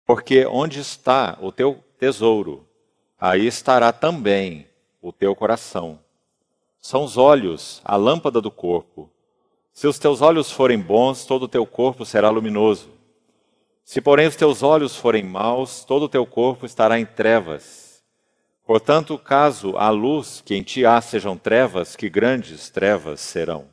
Porque onde está o teu tesouro, aí estará também o teu coração. São os olhos a lâmpada do corpo. Se os teus olhos forem bons, todo o teu corpo será luminoso. Se, porém, os teus olhos forem maus, todo o teu corpo estará em trevas. Portanto, caso a luz que em ti há sejam trevas, que grandes trevas serão.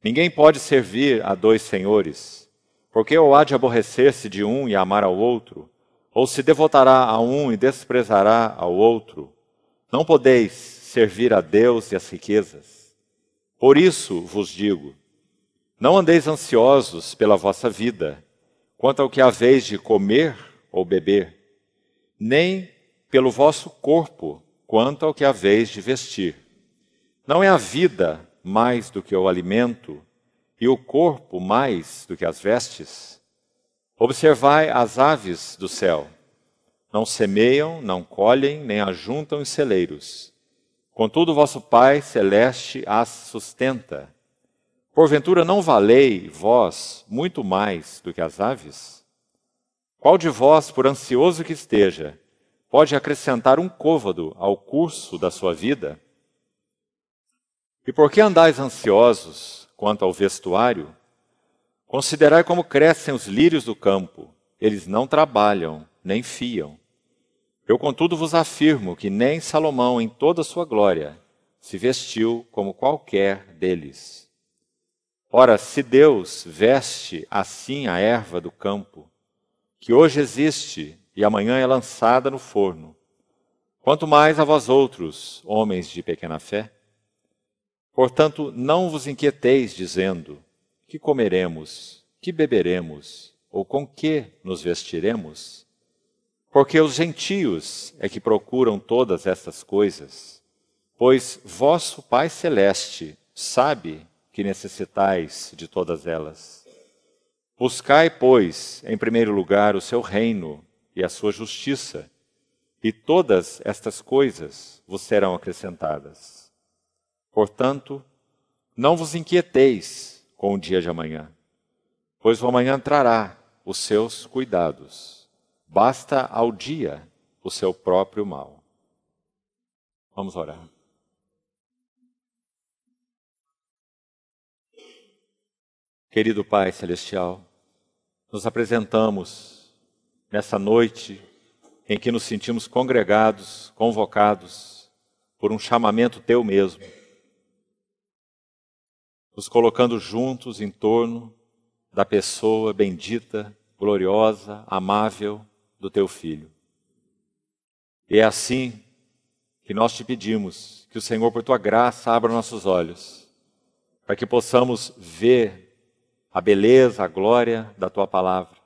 Ninguém pode servir a dois senhores, porque ou há de aborrecer-se de um e amar ao outro, ou se devotará a um e desprezará ao outro. Não podeis servir a Deus e às riquezas. Por isso vos digo, não andeis ansiosos pela vossa vida, quanto ao que haveis de comer ou beber, nem pelo vosso corpo, quanto ao que haveis de vestir. Não é a vida mais do que o alimento, e o corpo mais do que as vestes? Observai as aves do céu. Não semeiam, não colhem, nem ajuntam em celeiros. Contudo, vosso Pai Celeste as sustenta. Porventura não valei vós muito mais do que as aves? Qual de vós, por ansioso que esteja, pode acrescentar um côvado ao curso da sua vida? E por que andais ansiosos quanto ao vestuário? Considerai como crescem os lírios do campo. Eles não trabalham, nem fiam. Eu, contudo, vos afirmo que nem Salomão, em toda a sua glória, se vestiu como qualquer deles. Ora, se Deus veste assim a erva do campo, que hoje existe e amanhã é lançada no forno, quanto mais a vós outros, homens de pequena fé? Portanto, não vos inquieteis dizendo, que comeremos, que beberemos, ou com que nos vestiremos? Porque os gentios é que procuram todas estas coisas, pois vosso Pai Celeste sabe que necessitais de todas elas. Buscai, pois, em primeiro lugar o seu reino e a sua justiça, e todas estas coisas vos serão acrescentadas. Portanto, não vos inquieteis com o dia de amanhã, pois o amanhã trará os seus cuidados. Basta ao dia o seu próprio mal. Vamos orar. Querido Pai Celestial, nos apresentamos nessa noite em que nos sentimos congregados, convocados por um chamamento Teu mesmo, nos colocando juntos em torno da pessoa bendita, gloriosa, amável do Teu Filho. E é assim que nós te pedimos que o Senhor, por Tua graça, abra nossos olhos, para que possamos ver a beleza, a glória da Tua Palavra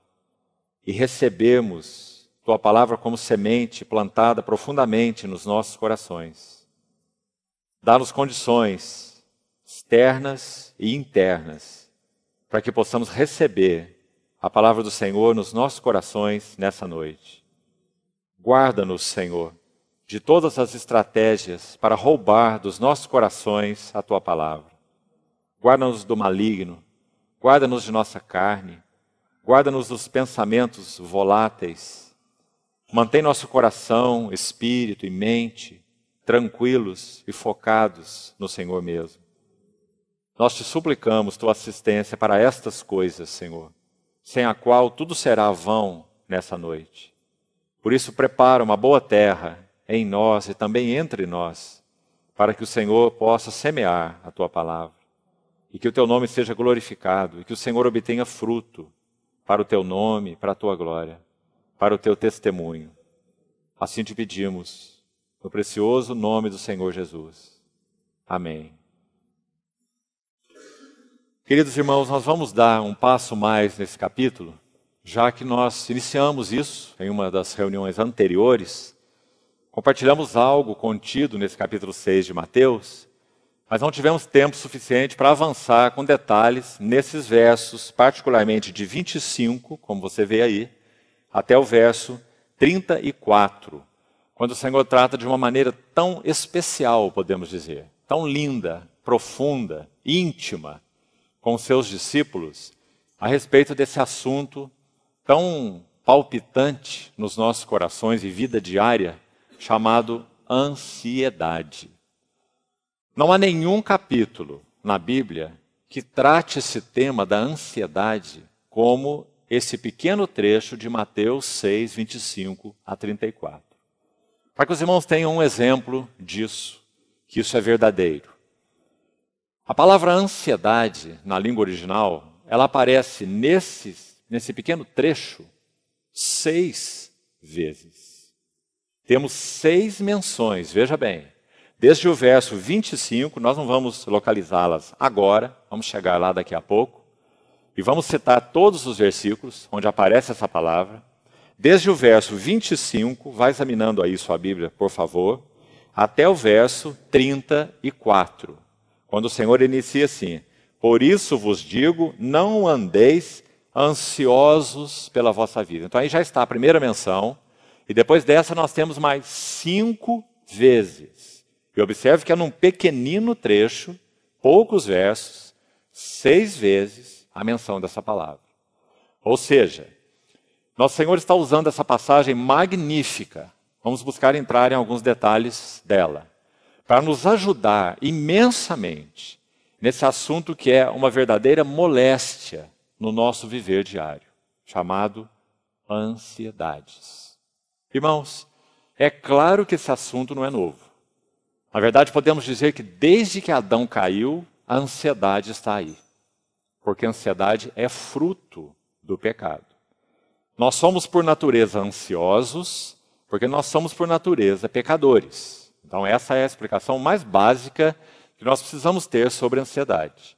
e recebermos Tua Palavra como semente plantada profundamente nos nossos corações. Dá-nos condições externas e internas, para que possamos receber a palavra do Senhor nos nossos corações nessa noite. Guarda-nos, Senhor, de todas as estratégias para roubar dos nossos corações a Tua palavra. Guarda-nos do maligno, guarda-nos de nossa carne, guarda-nos dos pensamentos voláteis. Mantém nosso coração, espírito e mente tranquilos e focados no Senhor mesmo. Nós te suplicamos Tua assistência para estas coisas, Senhor, sem a qual tudo será vão nessa noite. Por isso, prepara uma boa terra em nós e também entre nós, para que o Senhor possa semear a Tua palavra, e que o Teu nome seja glorificado, e que o Senhor obtenha fruto para o Teu nome, para a Tua glória, para o Teu testemunho. Assim te pedimos, no precioso nome do Senhor Jesus. Amém. Queridos irmãos, nós vamos dar um passo mais nesse capítulo, já que nós iniciamos isso em uma das reuniões anteriores. Compartilhamos algo contido nesse capítulo 6 de Mateus, mas não tivemos tempo suficiente para avançar com detalhes nesses versos, particularmente de 25, como você vê aí, até o verso 34, quando o Senhor trata de uma maneira tão especial, podemos dizer, tão linda, profunda, íntima, com seus discípulos, a respeito desse assunto tão palpitante nos nossos corações e vida diária chamado ansiedade. Não há nenhum capítulo na Bíblia que trate esse tema da ansiedade como esse pequeno trecho de Mateus 6, 25 a 34. Para que os irmãos tenham um exemplo disso, que isso é verdadeiro. A palavra ansiedade, na língua original, ela aparece nesse pequeno trecho 6 vezes. Temos 6 menções, veja bem. Desde o verso 25, nós não vamos localizá-las agora, vamos chegar lá daqui a pouco. E vamos citar todos os versículos onde aparece essa palavra. Desde o verso 25, vai examinando aí sua Bíblia, por favor, até o verso 34. Quando o Senhor inicia assim: por isso vos digo, não andeis ansiosos pela vossa vida. Então aí já está a primeira menção. E depois dessa nós temos mais 5 vezes. E observe que é num pequenino trecho, poucos versos, 6 vezes a menção dessa palavra. Ou seja, nosso Senhor está usando essa passagem magnífica. Vamos buscar entrar em alguns detalhes dela, para nos ajudar imensamente nesse assunto que é uma verdadeira moléstia no nosso viver diário, chamado ansiedades. Irmãos, é claro que esse assunto não é novo. Na verdade, podemos dizer que desde que Adão caiu, a ansiedade está aí. Porque a ansiedade é fruto do pecado. Nós somos por natureza ansiosos, porque nós somos por natureza pecadores. Então essa é a explicação mais básica que nós precisamos ter sobre a ansiedade.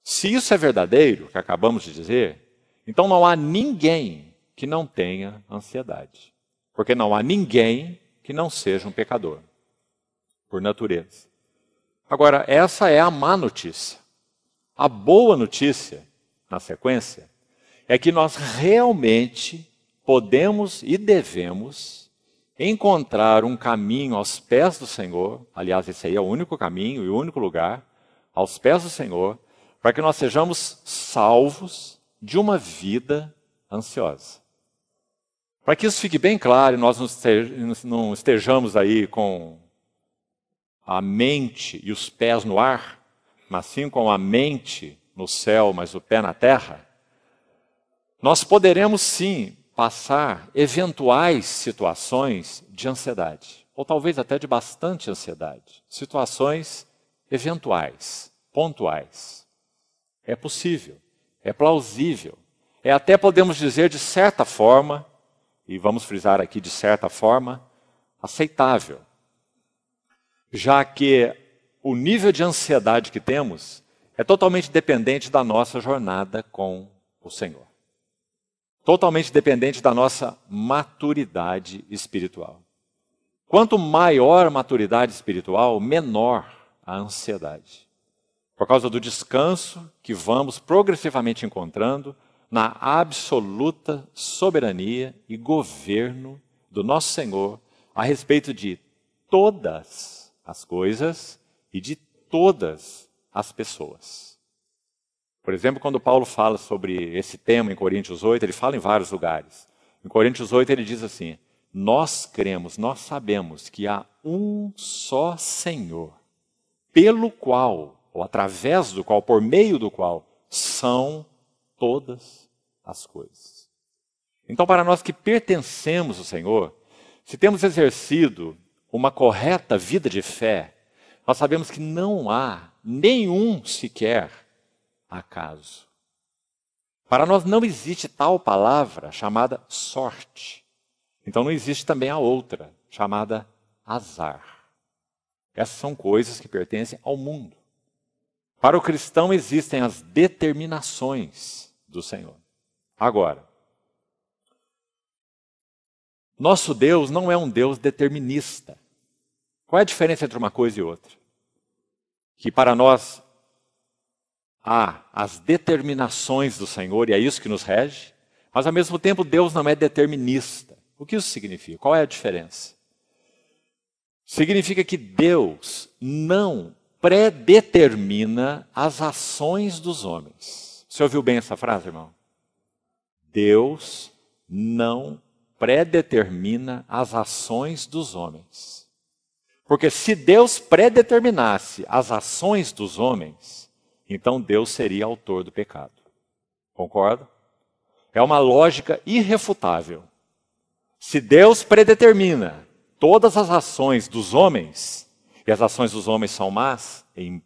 Se isso é verdadeiro, que acabamos de dizer, então não há ninguém que não tenha ansiedade. Porque não há ninguém que não seja um pecador, por natureza. Agora, essa é a má notícia. A boa notícia, na sequência, é que nós realmente podemos e devemos encontrar um caminho aos pés do Senhor. Aliás, esse aí é o único caminho e o único lugar, aos pés do Senhor, para que nós sejamos salvos de uma vida ansiosa. Para que isso fique bem claro e nós não estejamos aí com a mente e os pés no ar, mas sim com a mente no céu, mas o pé na terra, nós poderemos sim passar eventuais situações de ansiedade, ou talvez até de bastante ansiedade. Situações eventuais, pontuais. É possível, é plausível, é até podemos dizer de certa forma, e vamos frisar aqui de certa forma, aceitável. Já que o nível de ansiedade que temos é totalmente dependente da nossa jornada com o Senhor. Totalmente dependente da nossa maturidade espiritual. Quanto maior a maturidade espiritual, menor a ansiedade. Por causa do descanso que vamos progressivamente encontrando na absoluta soberania e governo do nosso Senhor a respeito de todas as coisas e de todas as pessoas. Por exemplo, quando Paulo fala sobre esse tema em Coríntios 8, ele fala em vários lugares. Em Coríntios 8 ele diz assim: nós cremos, nós sabemos que há um só Senhor, pelo qual, ou através do qual, por meio do qual, são todas as coisas. Então, para nós que pertencemos ao Senhor, se temos exercido uma correta vida de fé, nós sabemos que não há nenhum sequer acaso. Para nós não existe tal palavra chamada sorte. Então não existe também a outra, chamada azar. Essas são coisas que pertencem ao mundo. Para o cristão existem as determinações do Senhor. Agora, nosso Deus não é um Deus determinista. Qual é a diferença entre uma coisa e outra? Que para nós há as determinações do Senhor, e é isso que nos rege, mas ao mesmo tempo Deus não é determinista. O que isso significa? Qual é a diferença? Significa que Deus não predetermina as ações dos homens. Você ouviu bem essa frase, irmão? Deus não predetermina as ações dos homens. Porque se Deus predeterminasse as ações dos homens, então Deus seria autor do pecado. Concorda? É uma lógica irrefutável. Se Deus predetermina todas as ações dos homens, e as ações dos homens são más, em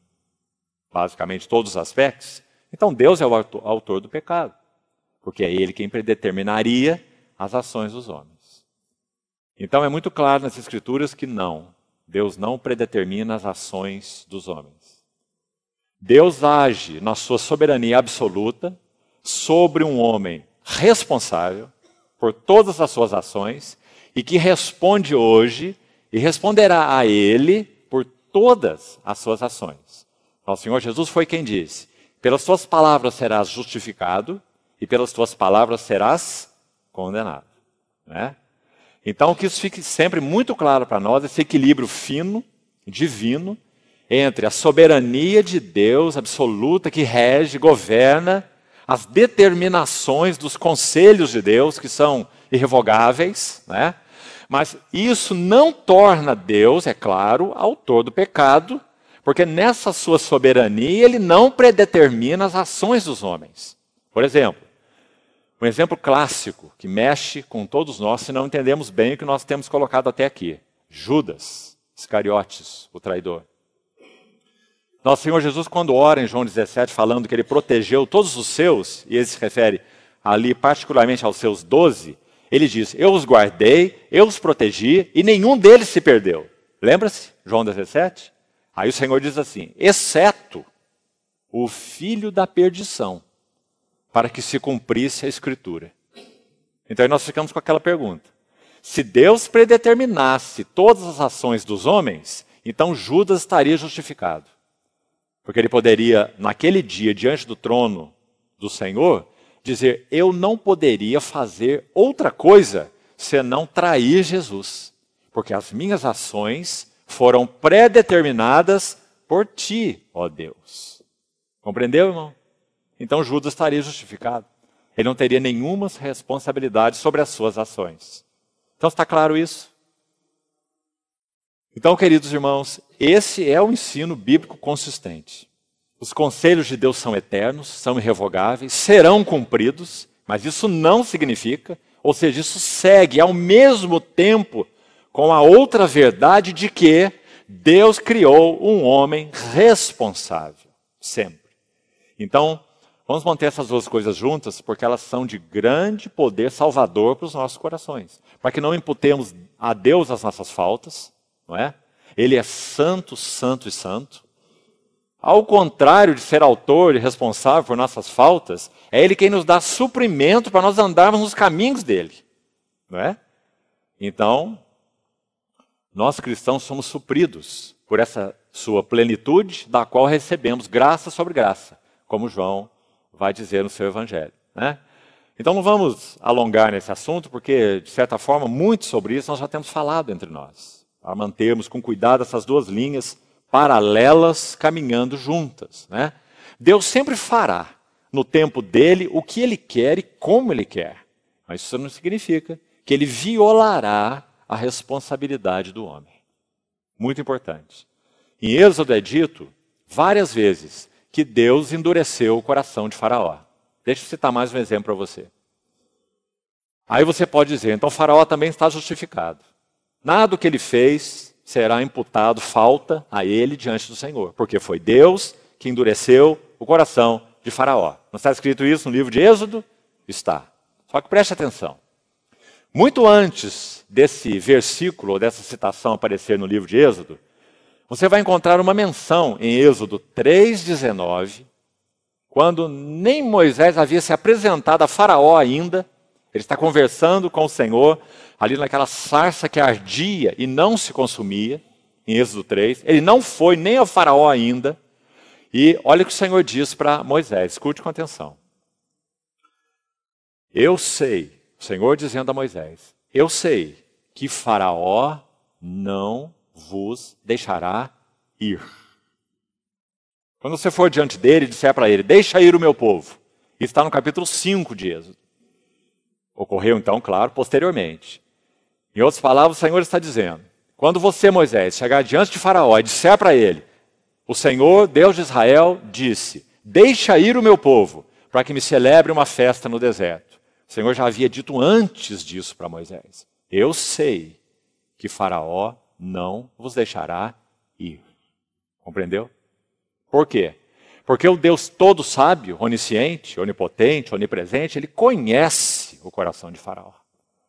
basicamente todos os aspectos, então Deus é o autor do pecado. Porque é Ele quem predeterminaria as ações dos homens. Então é muito claro nas Escrituras que não, Deus não predetermina as ações dos homens. Deus age na sua soberania absoluta sobre um homem responsável por todas as suas ações e que responde hoje e responderá a Ele por todas as suas ações. Então, o Senhor Jesus foi quem disse: pelas tuas palavras serás justificado e pelas tuas palavras serás condenado. Né? Então, que isso fique sempre muito claro para nós, esse equilíbrio fino, divino, entre a soberania de Deus absoluta que rege, governa, as determinações dos conselhos de Deus, que são irrevogáveis, né? Mas isso não torna Deus, é claro, autor do pecado, porque nessa sua soberania ele não predetermina as ações dos homens. Por exemplo, um exemplo clássico que mexe com todos nós se não entendemos bem o que nós temos colocado até aqui. Judas Iscariotes, o traidor. Nosso Senhor Jesus, quando ora em João 17, falando que ele protegeu todos os seus, e ele se refere ali particularmente aos seus 12, ele diz: eu os guardei, eu os protegi, e nenhum deles se perdeu. Lembra-se? João 17? Aí o Senhor diz assim: exceto o filho da perdição, para que se cumprisse a Escritura. Então aí nós ficamos com aquela pergunta. Se Deus predeterminasse todas as ações dos homens, então Judas estaria justificado. Porque ele poderia, naquele dia, diante do trono do Senhor, dizer: eu não poderia fazer outra coisa senão trair Jesus. Porque as minhas ações foram predeterminadas por ti, ó Deus. Compreendeu, irmão? Então Judas estaria justificado. Ele não teria nenhuma responsabilidade sobre as suas ações. Então está claro isso? Então, queridos irmãos, esse é o ensino bíblico consistente. Os conselhos de Deus são eternos, são irrevogáveis, serão cumpridos, mas isso não significa, ou seja, isso segue ao mesmo tempo com a outra verdade de que Deus criou um homem responsável, sempre. Então, vamos manter essas duas coisas juntas, porque elas são de grande poder salvador para os nossos corações. Para que não imputemos a Deus as nossas faltas, não é? Ele é santo, santo e santo. Ao contrário de ser autor e responsável por nossas faltas, é Ele quem nos dá suprimento para nós andarmos nos caminhos dEle. Não é? Então, nós cristãos somos supridos por essa sua plenitude, da qual recebemos graça sobre graça, como João vai dizer no seu evangelho. Né? Então não vamos alongar nesse assunto, porque, de certa forma, muito sobre isso nós já temos falado entre nós. A mantermos com cuidado essas duas linhas paralelas, caminhando juntas. Né? Deus sempre fará, no tempo dele, o que ele quer e como ele quer. Mas isso não significa que ele violará a responsabilidade do homem. Muito importante. Em Êxodo é dito várias vezes que Deus endureceu o coração de Faraó. Deixa eu citar mais um exemplo para você. Aí você pode dizer: então Faraó também está justificado. Nada do que ele fez será imputado falta a ele diante do Senhor, porque foi Deus que endureceu o coração de Faraó. Não está escrito isso no livro de Êxodo? Está. Só que preste atenção. Muito antes desse versículo, ou dessa citação aparecer no livro de Êxodo, você vai encontrar uma menção em Êxodo 3,19, quando nem Moisés havia se apresentado a Faraó ainda. Ele está conversando com o Senhor, ali naquela sarça que ardia e não se consumia, em Êxodo 3. Ele não foi nem ao Faraó ainda. E olha o que o Senhor diz para Moisés, escute com atenção. Eu sei, o Senhor dizendo a Moisés, eu sei que Faraó não vos deixará ir. Quando você for diante dele e disser para ele: deixa ir o meu povo. Isso está no capítulo 5 de Êxodo. Ocorreu então, claro, posteriormente. Em outras palavras, o Senhor está dizendo, quando você, Moisés, chegar diante de Faraó e disser para ele, o Senhor, Deus de Israel, disse, deixa ir o meu povo, para que me celebre uma festa no deserto. O Senhor já havia dito antes disso para Moisés. Eu sei que Faraó não vos deixará ir. Compreendeu? Por quê? Porque o Deus todo sábio, onisciente, onipotente, onipresente, ele conhece o coração de Faraó.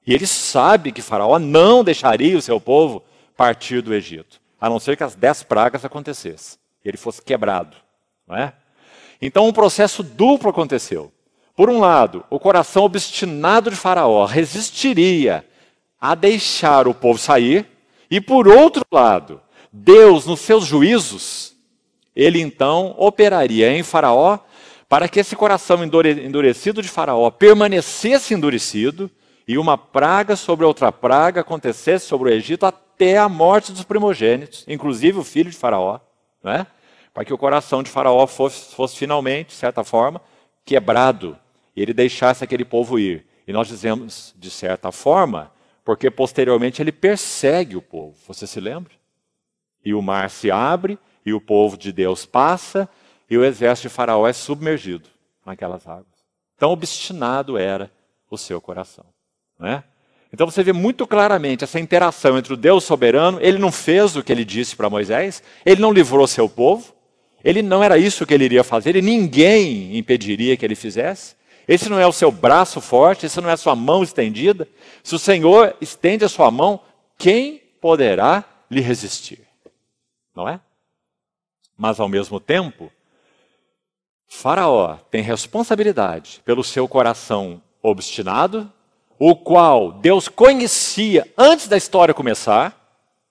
E ele sabe que Faraó não deixaria o seu povo partir do Egito, a não ser que as 10 pragas acontecessem, e ele fosse quebrado, não é? Então um processo duplo aconteceu. Por um lado, o coração obstinado de Faraó resistiria a deixar o povo sair, e por outro lado, Deus, nos seus juízos, ele então operaria em Faraó para que esse coração endurecido de Faraó permanecesse endurecido e uma praga sobre outra praga acontecesse sobre o Egito até a morte dos primogênitos, inclusive o filho de Faraó, não é? Para que o coração de Faraó fosse finalmente, de certa forma, quebrado e ele deixasse aquele povo ir. E nós dizemos, de certa forma, porque posteriormente ele persegue o povo. Você se lembra? E o mar se abre, e o povo de Deus passa, e o exército de Faraó é submergido naquelas águas. Tão obstinado era o seu coração. Não é? Então você vê muito claramente essa interação entre o Deus soberano. Ele não fez o que ele disse para Moisés, ele não livrou seu povo, ele não era isso que ele iria fazer, e ninguém impediria que ele fizesse. Esse não é o seu braço forte, esse não é a sua mão estendida. Se o Senhor estende a sua mão, quem poderá lhe resistir? Não é? Mas ao mesmo tempo, Faraó tem responsabilidade pelo seu coração obstinado, o qual Deus conhecia antes da história começar.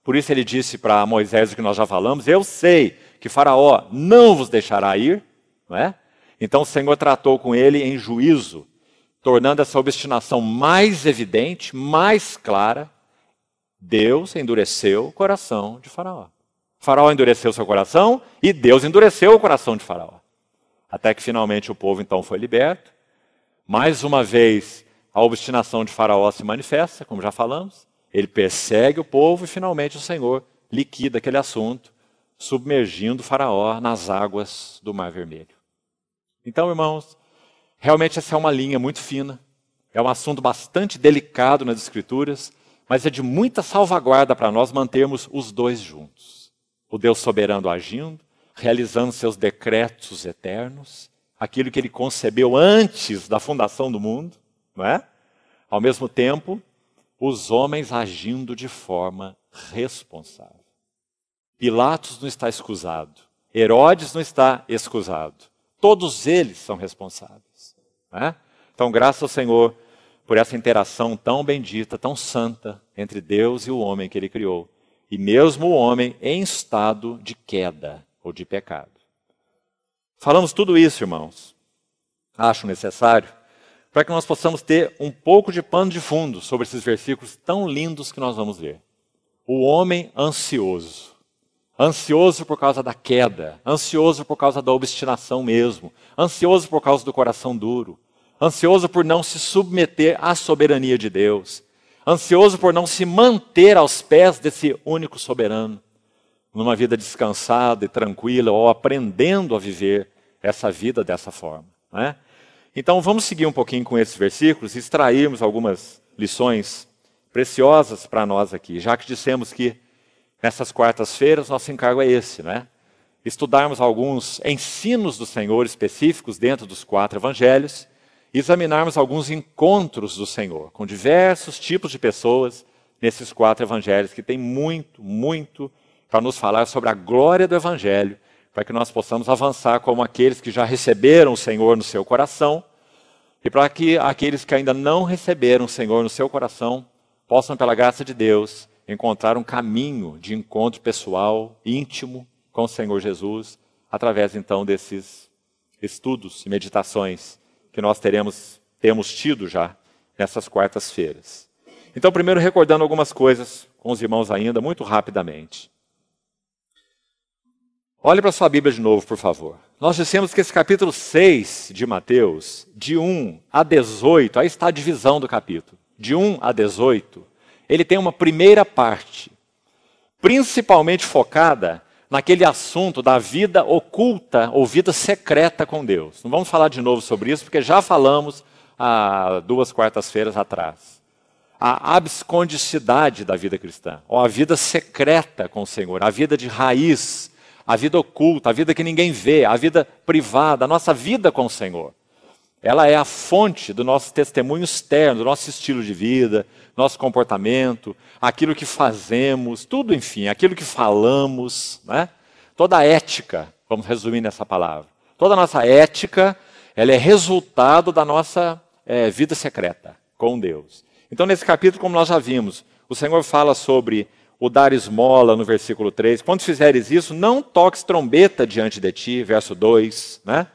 Por isso ele disse para Moisés o que nós já falamos, eu sei que Faraó não vos deixará ir, não é? Então o Senhor tratou com ele em juízo, tornando essa obstinação mais evidente, mais clara. Deus endureceu o coração de Faraó. Faraó endureceu seu coração e Deus endureceu o coração de Faraó. Até que finalmente o povo então foi liberto. Mais uma vez a obstinação de Faraó se manifesta, como já falamos. Ele persegue o povo e finalmente o Senhor liquida aquele assunto, submergindo Faraó nas águas do Mar Vermelho. Então, irmãos, realmente essa é uma linha muito fina. É um assunto bastante delicado nas Escrituras, mas é de muita salvaguarda para nós mantermos os dois juntos. O Deus soberano agindo, realizando seus decretos eternos, aquilo que ele concebeu antes da fundação do mundo, não é? Ao mesmo tempo, os homens agindo de forma responsável. Pilatos não está escusado, Herodes não está escusado. Todos eles são responsáveis. Não é? Então, graças ao Senhor por essa interação tão bendita, tão santa entre Deus e o homem que ele criou. E mesmo o homem em estado de queda ou de pecado. Falamos tudo isso, irmãos, acho necessário, para que nós possamos ter um pouco de pano de fundo sobre esses versículos tão lindos que nós vamos ver. O homem ansioso. Ansioso por causa da queda, ansioso por causa da obstinação mesmo, ansioso por causa do coração duro, ansioso por não se submeter à soberania de Deus, ansioso por não se manter aos pés desse único soberano, numa vida descansada e tranquila, ou aprendendo a viver essa vida dessa forma. Não é? Então vamos seguir um pouquinho com esses versículos e extrairmos algumas lições preciosas para nós aqui, já que dissemos que nessas quartas-feiras, nosso encargo é esse, né? Estudarmos alguns ensinos do Senhor específicos dentro dos 4 evangelhos e examinarmos alguns encontros do Senhor com diversos tipos de pessoas nesses 4 evangelhos, que tem muito, muito para nos falar sobre a glória do evangelho, para que nós possamos avançar como aqueles que já receberam o Senhor no seu coração e para que aqueles que ainda não receberam o Senhor no seu coração possam, pela graça de Deus, encontrar um caminho de encontro pessoal, íntimo com o Senhor Jesus, através então desses estudos e meditações que nós temos tido já nessas quartas-feiras. Então, primeiro recordando algumas coisas com os irmãos ainda, muito rapidamente. Olhe para a sua Bíblia de novo, por favor. nós dissemos que esse capítulo 6 de Mateus, de 1 a 18, aí está a divisão do capítulo, de 1 a 18, ele tem uma primeira parte, principalmente focada naquele assunto da vida oculta ou vida secreta com Deus. Não vamos falar de novo sobre isso, porque já falamos há 2 quartas-feiras atrás. A abscondicidade da vida cristã, ou a vida secreta com o Senhor, a vida de raiz, a vida oculta, a vida que ninguém vê, a vida privada, a nossa vida com o Senhor. Ela é a fonte do nosso testemunho externo, do nosso estilo de vida, nosso comportamento, aquilo que fazemos, tudo, enfim, aquilo que falamos, né? Toda a ética, vamos resumir nessa palavra. Toda a nossa ética, ela é resultado da nossa vida secreta com Deus. Então, nesse capítulo, como nós já vimos, o Senhor fala sobre o dar esmola no versículo 3. Quando fizeres isso, não toques trombeta diante de ti, verso 2, né?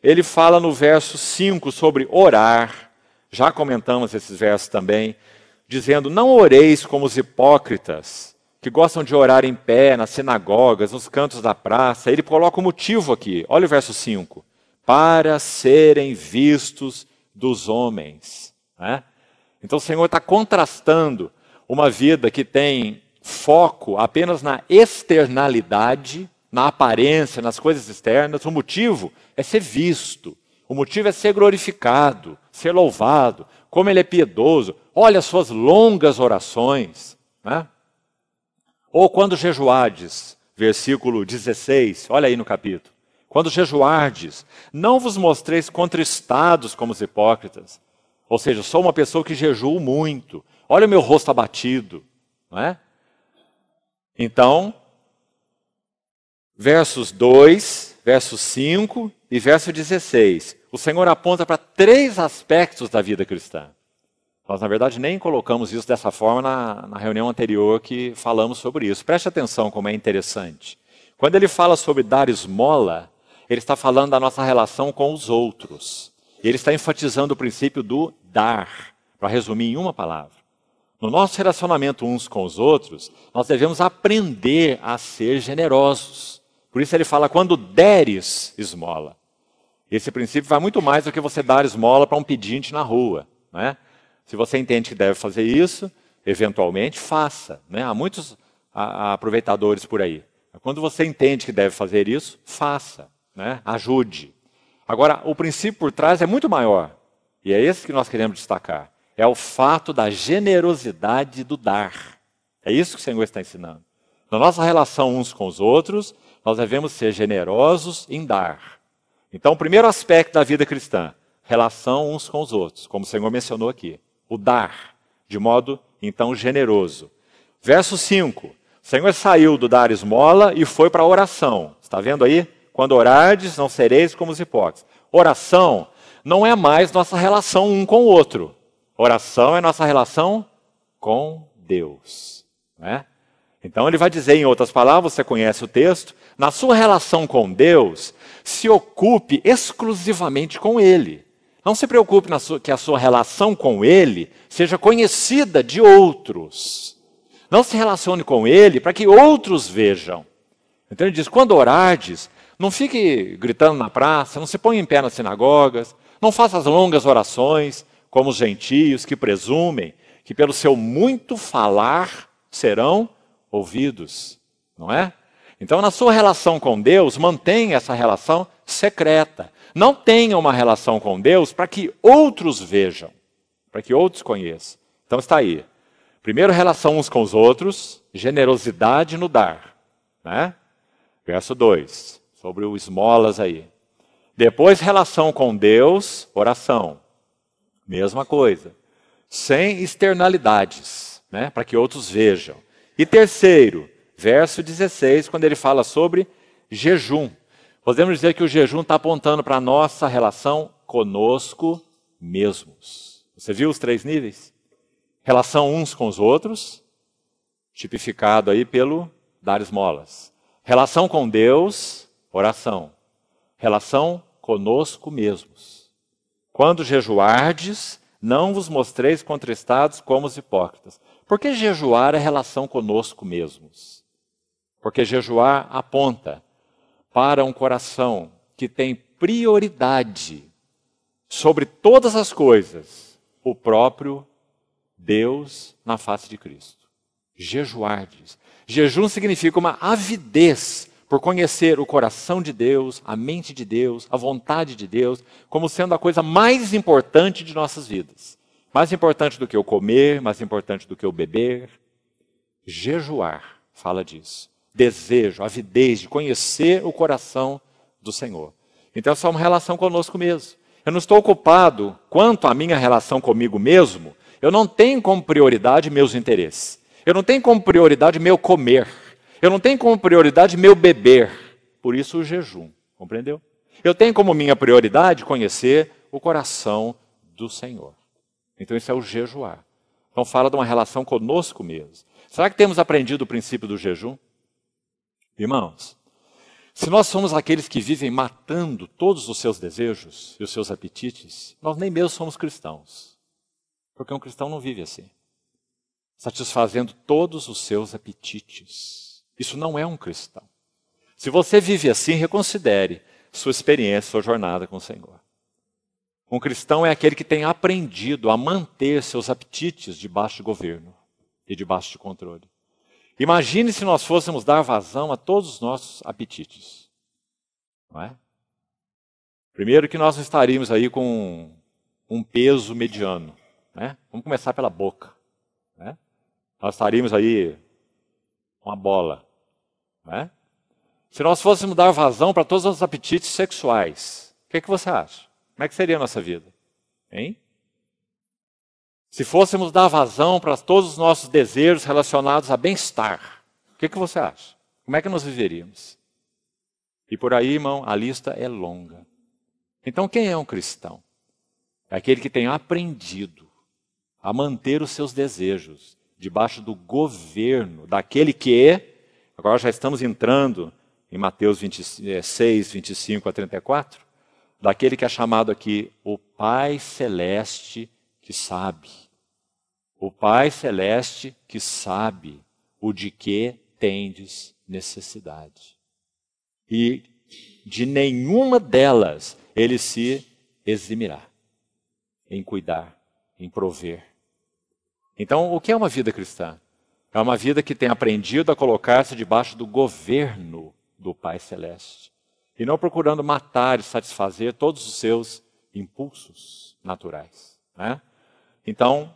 Ele fala no verso 5 sobre orar, já comentamos esses versos também, dizendo, não oreis como os hipócritas, que gostam de orar em pé, nas sinagogas, nos cantos da praça. Ele coloca o motivo aqui, olha o verso 5, para serem vistos dos homens. Né? Então o Senhor está contrastando uma vida que tem foco apenas na externalidade, na aparência, nas coisas externas. O motivo é ser visto, o motivo é ser glorificado, ser louvado, como ele é piedoso, olha as suas longas orações. Né? Ou quando jejuardes, versículo 16, olha aí no capítulo, quando jejuardes, não vos mostreis contristados como os hipócritas, ou seja, sou uma pessoa que jejuo muito, olha o meu rosto abatido. Não é? Então, versos 2, verso 5 e verso 16. O Senhor aponta para 3 aspectos da vida cristã. Nós, na verdade, nem colocamos isso dessa forma na reunião anterior que falamos sobre isso. Preste atenção como é interessante. Quando ele fala sobre dar esmola, ele está falando da nossa relação com os outros. Ele está enfatizando o princípio do dar, para resumir em uma palavra. No nosso relacionamento uns com os outros, nós devemos aprender a ser generosos. Por isso ele fala, quando deres esmola. Esse princípio vai muito mais do que você dar esmola para um pedinte na rua. Né? Se você entende que deve fazer isso, eventualmente faça. Né? Há muitos aproveitadores por aí. Quando você entende que deve fazer isso, faça. Né? Ajude. Agora, o princípio por trás é muito maior. E é esse que nós queremos destacar. É o fato da generosidade do dar. É isso que o Senhor está ensinando. Na nossa relação uns com os outros, nós devemos ser generosos em dar. Então, o primeiro aspecto da vida cristã, relação uns com os outros, como o Senhor mencionou aqui. O dar, de modo, então, generoso. Verso 5. O Senhor saiu do dar esmola e foi para a oração. Está vendo aí? Quando orardes, não sereis como os hipócritas. Oração não é mais nossa relação um com o outro. Oração é nossa relação com Deus. Né? Então ele vai dizer, em outras palavras, você conhece o texto, na sua relação com Deus, se ocupe exclusivamente com Ele. Não se preocupe que a sua relação com Ele seja conhecida de outros. Não se relacione com Ele para que outros vejam. Então ele diz, quando orardes, não fique gritando na praça, não se ponha em pé nas sinagogas, não faça as longas orações, como os gentios que presumem que pelo seu muito falar serão ouvidos, não é? Então, na sua relação com Deus, mantenha essa relação secreta. Não tenha uma relação com Deus para que outros vejam, para que outros conheçam. Então está aí. Primeiro, relação uns com os outros, generosidade no dar. Né? Verso 2, sobre o esmolas aí. Depois, relação com Deus, oração. Mesma coisa. Sem externalidades, né? Para que outros vejam. E terceiro, verso 16, quando ele fala sobre jejum. Podemos dizer que o jejum está apontando para a nossa relação conosco mesmos. Você viu os 3 níveis? Relação uns com os outros, tipificado aí pelo dar esmolas. Relação com Deus, oração. Relação conosco mesmos. Quando jejuardes, não vos mostreis contristados como os hipócritas. Por que jejuar é relação conosco mesmos? Porque jejuar aponta para um coração que tem prioridade sobre todas as coisas, o próprio Deus na face de Cristo. Jejuar, diz. Jejum significa uma avidez por conhecer o coração de Deus, a mente de Deus, a vontade de Deus, como sendo a coisa mais importante de nossas vidas. Mais importante do que o comer, mais importante do que o beber. Jejuar fala disso. Desejo, avidez de conhecer o coração do Senhor. Então, essa é uma relação conosco mesmo. Eu não estou ocupado quanto à minha relação comigo mesmo, eu não tenho como prioridade meus interesses. Eu não tenho como prioridade meu comer. Eu não tenho como prioridade meu beber. Por isso o jejum, compreendeu? Eu tenho como minha prioridade conhecer o coração do Senhor. Então isso é o jejuar. Então fala de uma relação conosco mesmo. Será que temos aprendido o princípio do jejum? Irmãos, se nós somos aqueles que vivem matando todos os seus desejos e os seus apetites, nós nem mesmo somos cristãos. Porque um cristão não vive assim, satisfazendo todos os seus apetites. Isso não é um cristão. Se você vive assim, reconsidere sua experiência, sua jornada com o Senhor. Um cristão é aquele que tem aprendido a manter seus apetites debaixo de governo e debaixo de controle. Imagine se nós fôssemos dar vazão a todos os nossos apetites. Não é? Primeiro que nós estaríamos aí com um peso mediano. Né? Vamos começar pela boca. Né? Nós estaríamos aí uma bola. Né? Se nós fôssemos dar vazão para todos os apetites sexuais, o que você acha? Como é que seria a nossa vida? Hein? Se fôssemos dar vazão para todos os nossos desejos relacionados a bem-estar, o que você acha? Como é que nós viveríamos? E por aí, irmão, a lista é longa. Então, quem é um cristão? É aquele que tem aprendido a manter os seus desejos debaixo do governo daquele que, agora já estamos entrando em Mateus 26, 25 a 34, daquele que é chamado aqui o Pai Celeste que sabe. O Pai Celeste que sabe o de que tendes necessidade. E de nenhuma delas ele se eximirá em cuidar, em prover. Então, o que é uma vida cristã? É uma vida que tem aprendido a colocar-se debaixo do governo do Pai Celeste. E não procurando matar e satisfazer todos os seus impulsos naturais. Né? Então,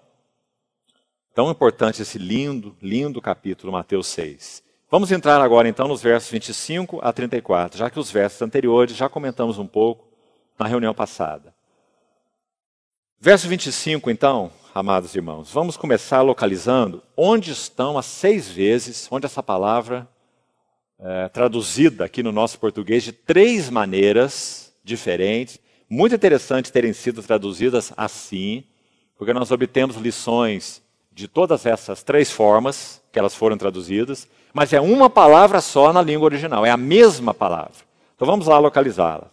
tão importante esse lindo, lindo capítulo, Mateus 6. Vamos entrar agora então nos versos 25 a 34, já que os versos anteriores já comentamos um pouco na reunião passada. Verso 25 então, amados irmãos, vamos começar localizando onde estão as 6 vezes, onde essa palavra traduzida aqui no nosso português de 3 maneiras diferentes, muito interessante terem sido traduzidas assim, porque nós obtemos lições de todas essas 3 formas que elas foram traduzidas, mas é uma palavra só na língua original, é a mesma palavra. Então vamos lá localizá-la.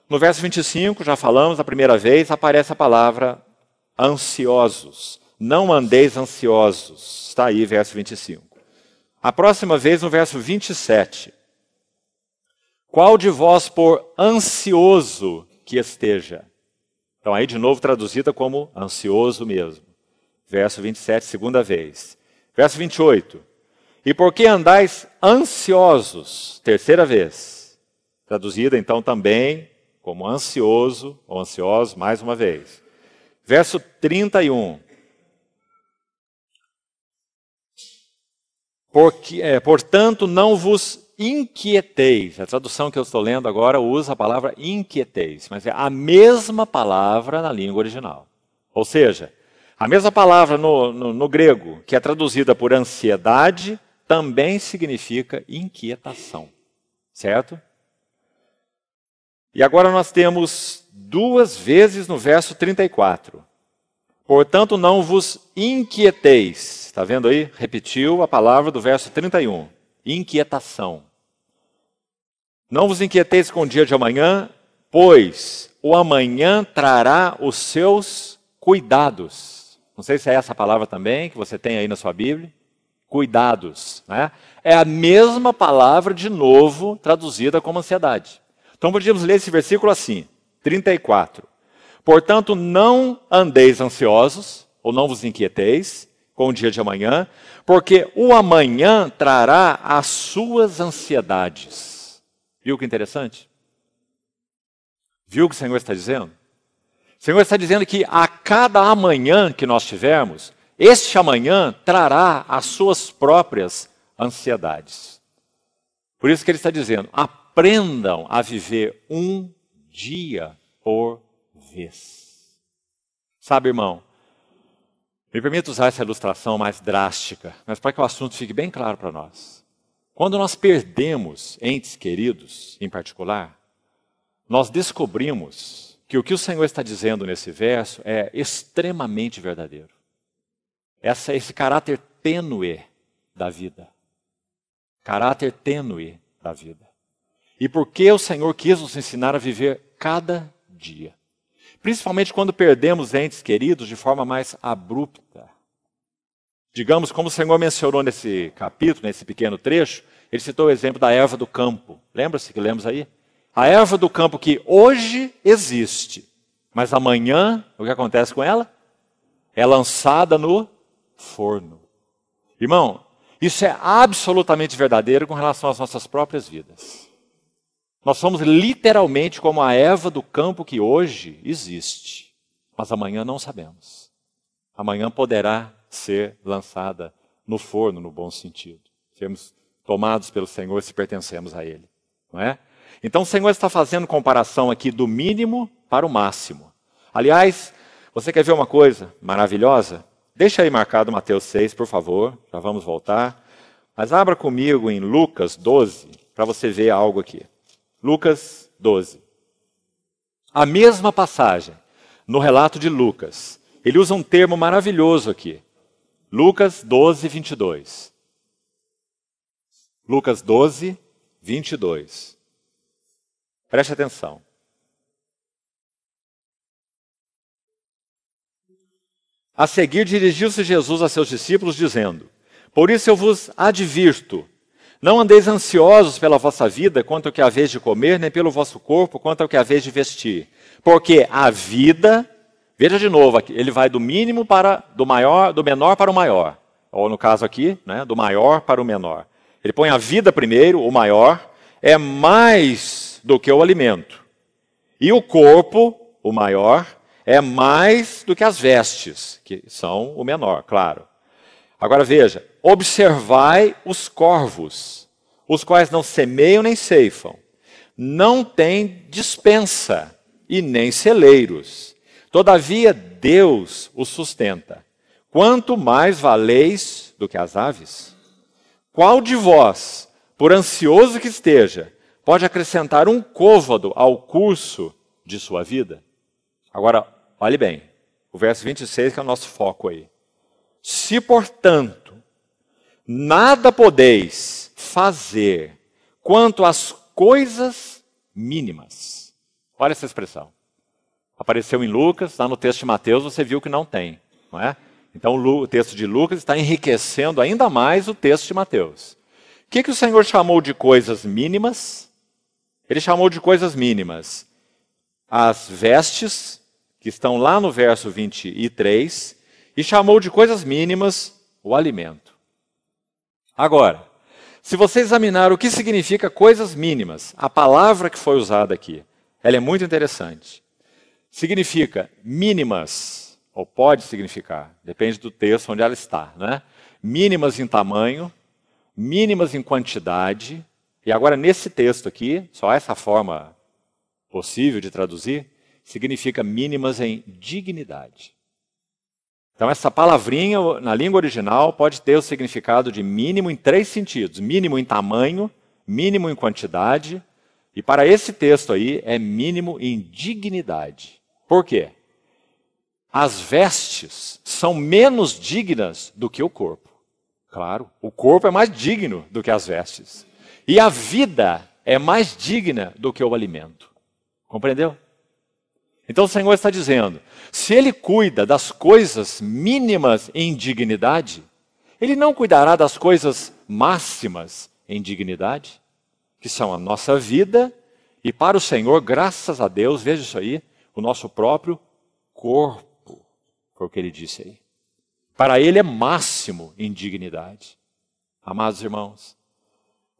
No verso 25, já falamos, a primeira vez, aparece a palavra ansiosos. Não andeis ansiosos. Está aí, verso 25. A próxima vez, no verso 27. Qual de vós por ansioso que esteja? Então aí de novo traduzida como ansioso mesmo. Verso 27, segunda vez. Verso 28. E por que andais ansiosos? Terceira vez. Traduzida então também como ansioso ou ansiosos, mais uma vez. Verso 31. Portanto, não vos inquieteis. A tradução que eu estou lendo agora usa a palavra inquieteis, mas é a mesma palavra na língua original. Ou seja, a mesma palavra no grego, que é traduzida por ansiedade, também significa inquietação. Certo? E agora nós temos 2 vezes no verso 34. Portanto, não vos inquieteis. Está vendo aí? Repetiu a palavra do verso 31. Inquietação. Não vos inquieteis com o dia de amanhã, pois o amanhã trará os seus cuidados. Não sei se é essa palavra também que você tem aí na sua Bíblia. cuidados. Né? É a mesma palavra, de novo, traduzida como ansiedade. Então podíamos ler esse versículo assim, 34. Portanto, não andeis ansiosos, ou não vos inquieteis com o dia de amanhã, porque o amanhã trará as suas ansiedades. Viu que interessante? Viu o que o Senhor está dizendo? O Senhor está dizendo que a cada amanhã que nós tivermos, este amanhã trará as suas próprias ansiedades. Por isso que ele está dizendo, aprendam a viver um dia por vez. Sabe, irmão, me permita usar essa ilustração mais drástica, mas para que o assunto fique bem claro para nós. Quando nós perdemos entes queridos, em particular, nós descobrimos que o Senhor está dizendo nesse verso é extremamente verdadeiro. Esse caráter tênue da vida. Caráter tênue da vida. E por que o Senhor quis nos ensinar a viver cada dia? Principalmente quando perdemos entes queridos de forma mais abrupta. Digamos, como o Senhor mencionou nesse capítulo, nesse pequeno trecho, ele citou o exemplo da erva do campo. Lembra-se que lemos aí? A erva do campo que hoje existe, mas amanhã, o que acontece com ela? É lançada no forno. Irmão, isso é absolutamente verdadeiro com relação às nossas próprias vidas. Nós somos literalmente como a erva do campo que hoje existe, mas amanhã não sabemos. Amanhã poderá ser lançada no forno, no bom sentido. Sermos tomados pelo Senhor se pertencemos a Ele. Não é? Então o Senhor está fazendo comparação aqui do mínimo para o máximo. Aliás, você quer ver uma coisa maravilhosa? Deixa aí marcado Mateus 6, por favor, já vamos voltar. Mas abra comigo em Lucas 12, para você ver algo aqui. Lucas 12. A mesma passagem, no relato de Lucas, ele usa um termo maravilhoso aqui. Lucas 12, 22. Lucas 12, 22. Preste atenção. A seguir dirigiu-se Jesus a seus discípulos, dizendo: Por isso eu vos advirto, não andeis ansiosos pela vossa vida, quanto ao que haveis de comer, nem pelo vosso corpo, quanto ao que haveis de vestir. Porque a vida, veja de novo, aqui, ele vai do mínimo para do menor para o maior. Ou no caso aqui, né, do maior para o menor. Ele põe a vida primeiro, o maior, é mais do que o alimento. E o corpo, o maior, é mais do que as vestes, que são o menor, claro. Agora veja, observai os corvos, os quais não semeiam nem ceifam, não têm despensa e nem celeiros. Todavia Deus os sustenta. Quanto mais valeis do que as aves? Qual de vós, por ansioso que esteja, pode acrescentar um côvado ao curso de sua vida? Agora, olhe bem, o verso 26 que é o nosso foco aí. Se, portanto, nada podeis fazer quanto às coisas mínimas. Olha essa expressão. Apareceu em Lucas, lá no texto de Mateus você viu que não tem, não é? Então o texto de Lucas está enriquecendo ainda mais o texto de Mateus. O que o Senhor chamou de coisas mínimas? Ele chamou de coisas mínimas as vestes, que estão lá no verso 23, e chamou de coisas mínimas o alimento. Agora, se você examinar o que significa coisas mínimas, a palavra que foi usada aqui, ela é muito interessante. Significa mínimas, ou pode significar, depende do texto onde ela está, né? Mínimas em tamanho, mínimas em quantidade, e agora nesse texto aqui, só essa forma possível de traduzir, significa mínimas em dignidade. Então essa palavrinha, na língua original, pode ter o significado de mínimo em 3 sentidos. Mínimo em tamanho, mínimo em quantidade, e para esse texto aí é mínimo em dignidade. Por quê? As vestes são menos dignas do que o corpo. Claro, o corpo é mais digno do que as vestes. E a vida é mais digna do que o alimento. Compreendeu? Então o Senhor está dizendo, se Ele cuida das coisas mínimas em dignidade, Ele não cuidará das coisas máximas em dignidade, que são a nossa vida, e para o Senhor, graças a Deus, veja isso aí, o nosso próprio corpo, foi o que ele disse aí. Para ele é máximo em dignidade. Amados irmãos,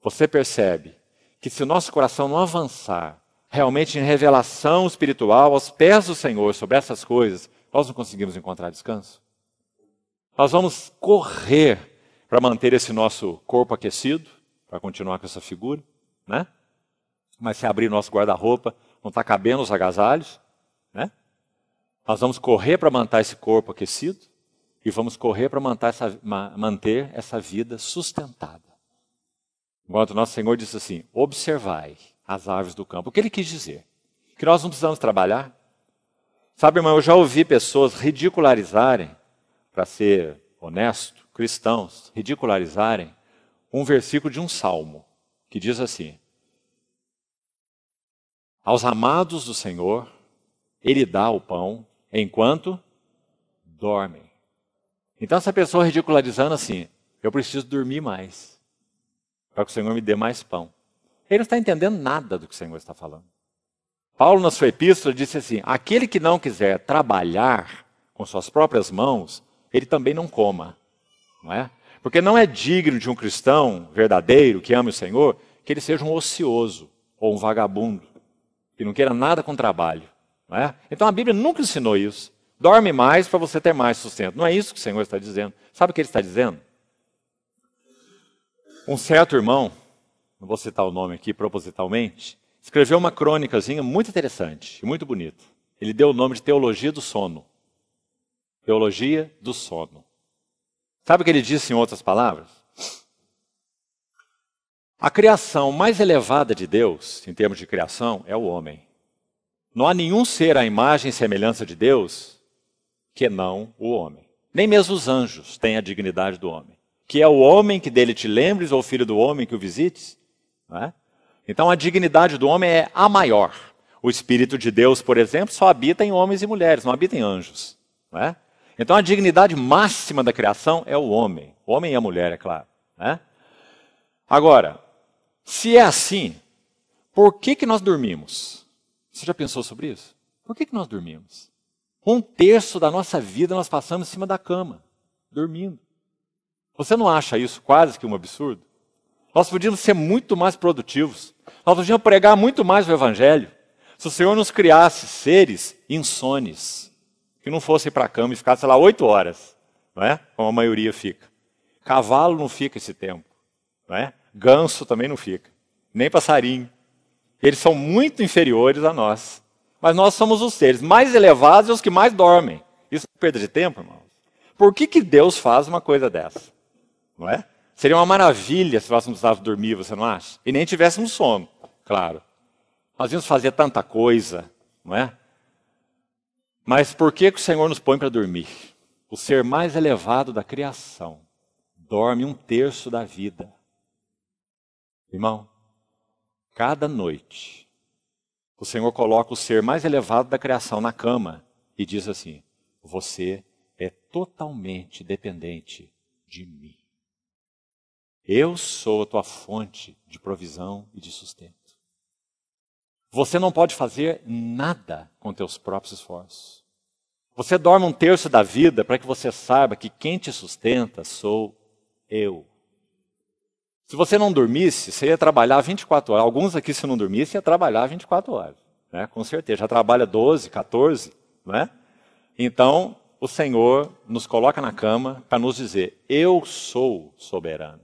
você percebe que se o nosso coração não avançar realmente em revelação espiritual aos pés do Senhor sobre essas coisas, nós não conseguimos encontrar descanso? Nós vamos correr para manter esse nosso corpo aquecido, para continuar com essa figura, né? Mas se abrir nosso guarda-roupa, não está cabendo os agasalhos, né? Nós vamos correr para manter esse corpo aquecido e vamos correr para manter essa vida sustentada. Enquanto nosso Senhor disse assim, observai as aves do campo. O que ele quis dizer? Que nós não precisamos trabalhar. Sabe, irmão, eu já ouvi pessoas ridicularizarem, para ser honesto, cristãos, ridicularizarem um versículo de um salmo, que diz assim, aos amados do Senhor, Ele dá o pão enquanto dormem. Então essa pessoa ridicularizando assim, eu preciso dormir mais, para que o Senhor me dê mais pão. Ele não está entendendo nada do que o Senhor está falando. Paulo, na sua epístola, disse assim, aquele que não quiser trabalhar com suas próprias mãos, ele também não coma. Não é? Porque não é digno de um cristão verdadeiro, que ame o Senhor, que ele seja um ocioso ou um vagabundo, que não queira nada com trabalho. Não é? Então a Bíblia nunca ensinou isso. Dorme mais para você ter mais sustento. Não é isso que o Senhor está dizendo. Sabe o que ele está dizendo? Um certo irmão, não vou citar o nome aqui propositalmente, escreveu uma crônicazinha muito interessante e muito bonita. Ele deu o nome de Teologia do Sono. Teologia do Sono. Sabe o que ele disse em outras palavras? A criação mais elevada de Deus, em termos de criação, é o homem. Não há nenhum ser à imagem e semelhança de Deus que não o homem. Nem mesmo os anjos têm a dignidade do homem. Que é o homem que dele te lembres, ou o filho do homem que o visites. Não é? Então a dignidade do homem é a maior. O Espírito de Deus, por exemplo, só habita em homens e mulheres, não habita em anjos. Não é? Então a dignidade máxima da criação é o homem e a mulher, é claro. Né? Agora, se é assim, por que nós dormimos? Você já pensou sobre isso? Por que nós dormimos? 1/3 da nossa vida nós passamos em cima da cama, dormindo. Você não acha isso quase que um absurdo? Nós podíamos ser muito mais produtivos. Nós podíamos pregar muito mais o Evangelho. Se o Senhor nos criasse seres insones, que não fossem para a cama e ficassem lá 8 horas, não é? Como a maioria fica. Cavalo não fica esse tempo, não é? Ganso também não fica, nem passarinho. Eles são muito inferiores a nós. Mas nós somos os seres mais elevados e os que mais dormem. Isso é perda de tempo, irmãos? Por que Deus faz uma coisa dessa? Não é? Seria uma maravilha se nós não precisávamos dormir, você não acha? E nem tivéssemos sono, claro. Nós íamos fazer tanta coisa, não é? Mas por que o Senhor nos põe para dormir? O ser mais elevado da criação dorme 1/3 da vida. Irmão, cada noite, o Senhor coloca o ser mais elevado da criação na cama e diz assim, você é totalmente dependente de mim. Eu sou a tua fonte de provisão e de sustento. Você não pode fazer nada com teus próprios esforços. Você dorme 1/3 da vida para que você saiba que quem te sustenta sou eu. Se você não dormisse, você ia trabalhar 24 horas. Alguns aqui, se não dormisse, ia trabalhar 24 horas. Né? Com certeza. Já trabalha 12, 14. Né? Então, o Senhor nos coloca na cama para nos dizer, eu sou soberano.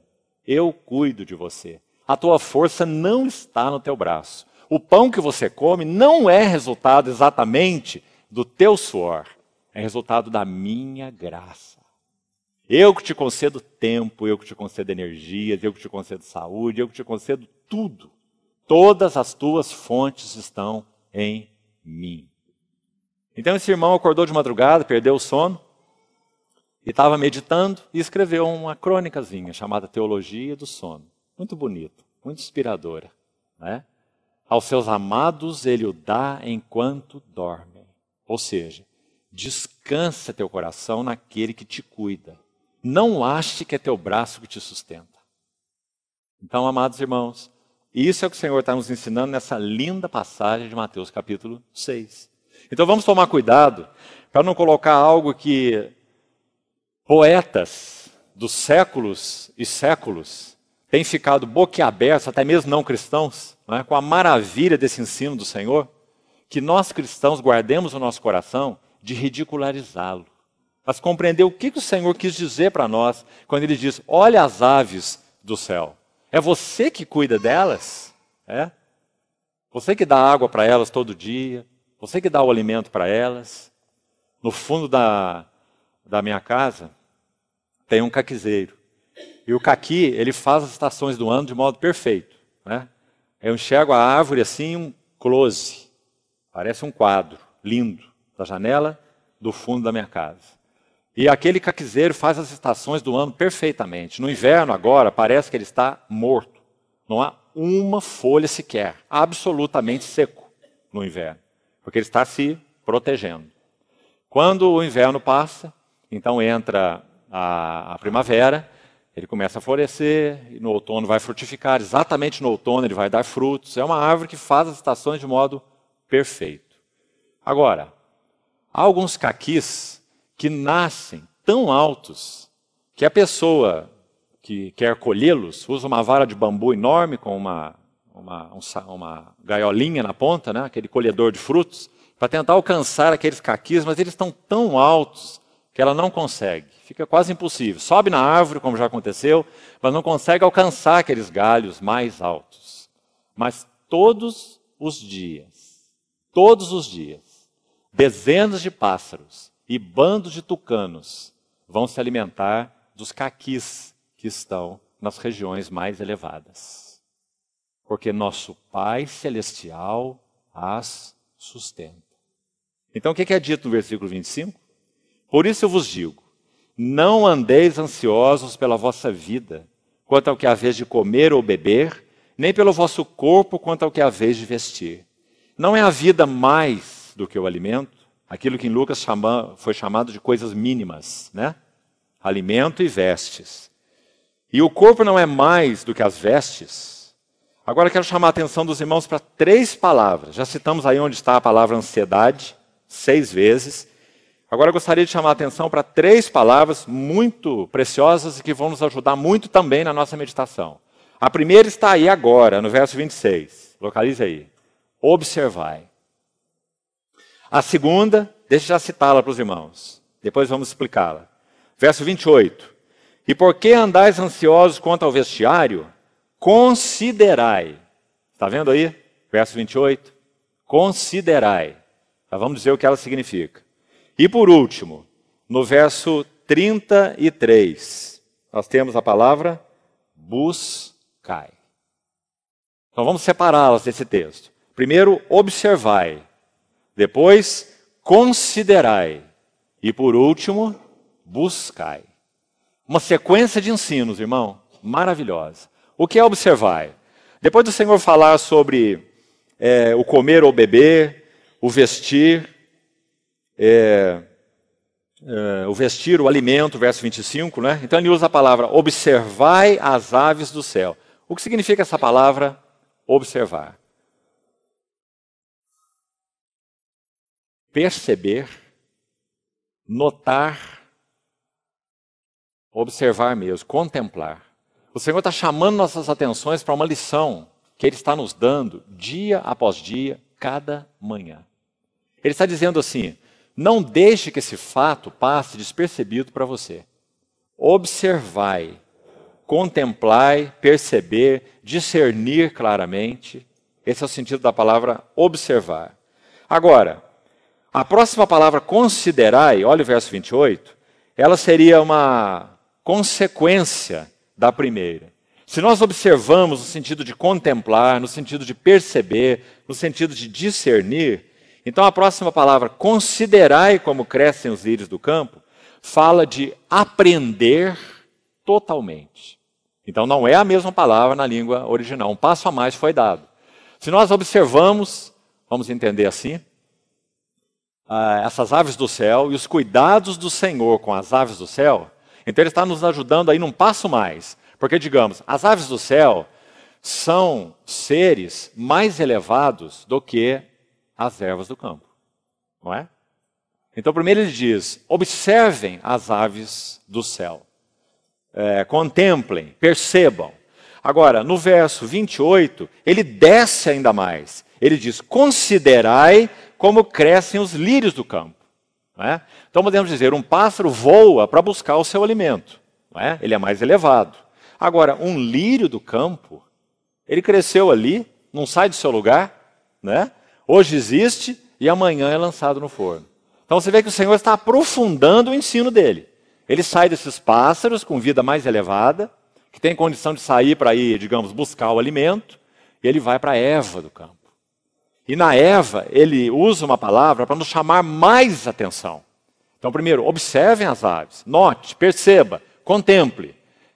Eu cuido de você. A tua força não está no teu braço. O pão que você come não é resultado exatamente do teu suor. É resultado da minha graça. Eu que te concedo tempo, eu que te concedo energias, eu que te concedo saúde, eu que te concedo tudo. Todas as tuas fontes estão em mim. Então esse irmão acordou de madrugada, perdeu o sono, e estava meditando e escreveu uma crônicazinha chamada Teologia do Sono. Muito bonita, muito inspiradora. Né? Aos seus amados ele o dá enquanto dormem. Ou seja, descansa teu coração naquele que te cuida. Não ache que é teu braço que te sustenta. Então, amados irmãos, isso é o que o Senhor está nos ensinando nessa linda passagem de Mateus capítulo 6. Então vamos tomar cuidado para não colocar algo que poetas dos séculos e séculos têm ficado boquiabertos, até mesmo não cristãos, né, com a maravilha desse ensino do Senhor, que nós cristãos guardemos o nosso coração de ridicularizá-lo. Mas compreender o que o Senhor quis dizer para nós quando Ele diz, olha as aves do céu. É você que cuida delas? É? Você que dá água para elas todo dia? Você que dá o alimento para elas? No fundo da minha casa tem um caquizeiro. E o caqui, ele faz as estações do ano de modo perfeito. Né? Eu enxergo a árvore assim, um close. Parece um quadro lindo da janela do fundo da minha casa. E aquele caquizeiro faz as estações do ano perfeitamente. No inverno, agora, parece que ele está morto. Não há uma folha sequer. Absolutamente seco no inverno. Porque ele está se protegendo. Quando o inverno passa, então entra a primavera, ele começa a florescer, e no outono vai frutificar. Exatamente no outono ele vai dar frutos. É uma árvore que faz as estações de modo perfeito. Agora, há alguns caquis que nascem tão altos que a pessoa que quer colhê-los usa uma vara de bambu enorme com uma gaiolinha na ponta, né, aquele colhedor de frutos, para tentar alcançar aqueles caquis, mas eles estão tão altos que ela não consegue. Fica quase impossível. Sobe na árvore, como já aconteceu, mas não consegue alcançar aqueles galhos mais altos. Mas todos os dias, dezenas de pássaros e bandos de tucanos vão se alimentar dos caquis que estão nas regiões mais elevadas. Porque nosso Pai Celestial as sustenta. Então o que é dito no versículo 25? Por isso eu vos digo, não andeis ansiosos pela vossa vida, quanto ao que haveis de comer ou beber, nem pelo vosso corpo, quanto ao que haveis de vestir. Não é a vida mais do que o alimento? Aquilo que em Lucas foi chamado de coisas mínimas, né? Alimento e vestes. E o corpo não é mais do que as vestes? Agora quero chamar a atenção dos irmãos para 3 palavras. Já citamos aí onde está a palavra ansiedade, 6 vezes. Agora eu gostaria de chamar a atenção para 3 palavras muito preciosas e que vão nos ajudar muito também na nossa meditação. A primeira está aí agora, no verso 26. Localize aí. Observai. A segunda, deixa eu já citá-la para os irmãos. Depois vamos explicá-la. Verso 28. E por que andais ansiosos quanto ao vestiário? Considerai. Está vendo aí? Verso 28. Considerai. Então, vamos dizer o que ela significa. E por último, no verso 33, nós temos a palavra buscai. Então vamos separá-las desse texto. Primeiro, observai. Depois, considerai. E por último, buscai. Uma sequência de ensinos, irmão, maravilhosa. O que é observar? Depois do Senhor falar sobre o comer ou beber, o vestir, o alimento, verso 25, né? Então ele usa a palavra observai as aves do céu. O que significa essa palavra observar? Perceber, notar, observar mesmo, contemplar. O Senhor está chamando nossas atenções para uma lição que Ele está nos dando dia após dia, cada manhã. Ele está dizendo assim, não deixe que esse fato passe despercebido para você. Observai, contemplai, perceber, discernir claramente. Esse é o sentido da palavra observar. Agora, a próxima palavra considerai, olha o verso 28, ela seria uma consequência da primeira. Se nós observamos no sentido de contemplar, no sentido de perceber, no sentido de discernir, então a próxima palavra, considerai como crescem os lírios do campo, fala de aprender totalmente. Então não é a mesma palavra na língua original, um passo a mais foi dado. Se nós observamos, vamos entender assim, essas aves do céu e os cuidados do Senhor com as aves do céu, Então ele está nos ajudando aí num passo mais. Porque, digamos, as aves do céu são seres mais elevados do que as ervas do campo. Não é? Então, primeiro ele diz, observem as aves do céu. Contemplem, percebam. Agora, no verso 28, ele desce ainda mais. Ele diz, considerai como crescem os lírios do campo. Não é? Então podemos dizer, um pássaro voa para buscar o seu alimento. Não é? Ele é mais elevado. Agora, um lírio do campo, ele cresceu ali, não sai do seu lugar, né? Hoje existe e amanhã é lançado no forno. Então você vê que o Senhor está aprofundando o ensino dele. Ele sai desses pássaros com vida mais elevada, que tem condição de sair para ir, digamos, buscar o alimento, e ele vai para a erva do campo. E na erva, ele usa uma palavra para nos chamar mais atenção. Então, primeiro, observem as aves, note, perceba, contemple.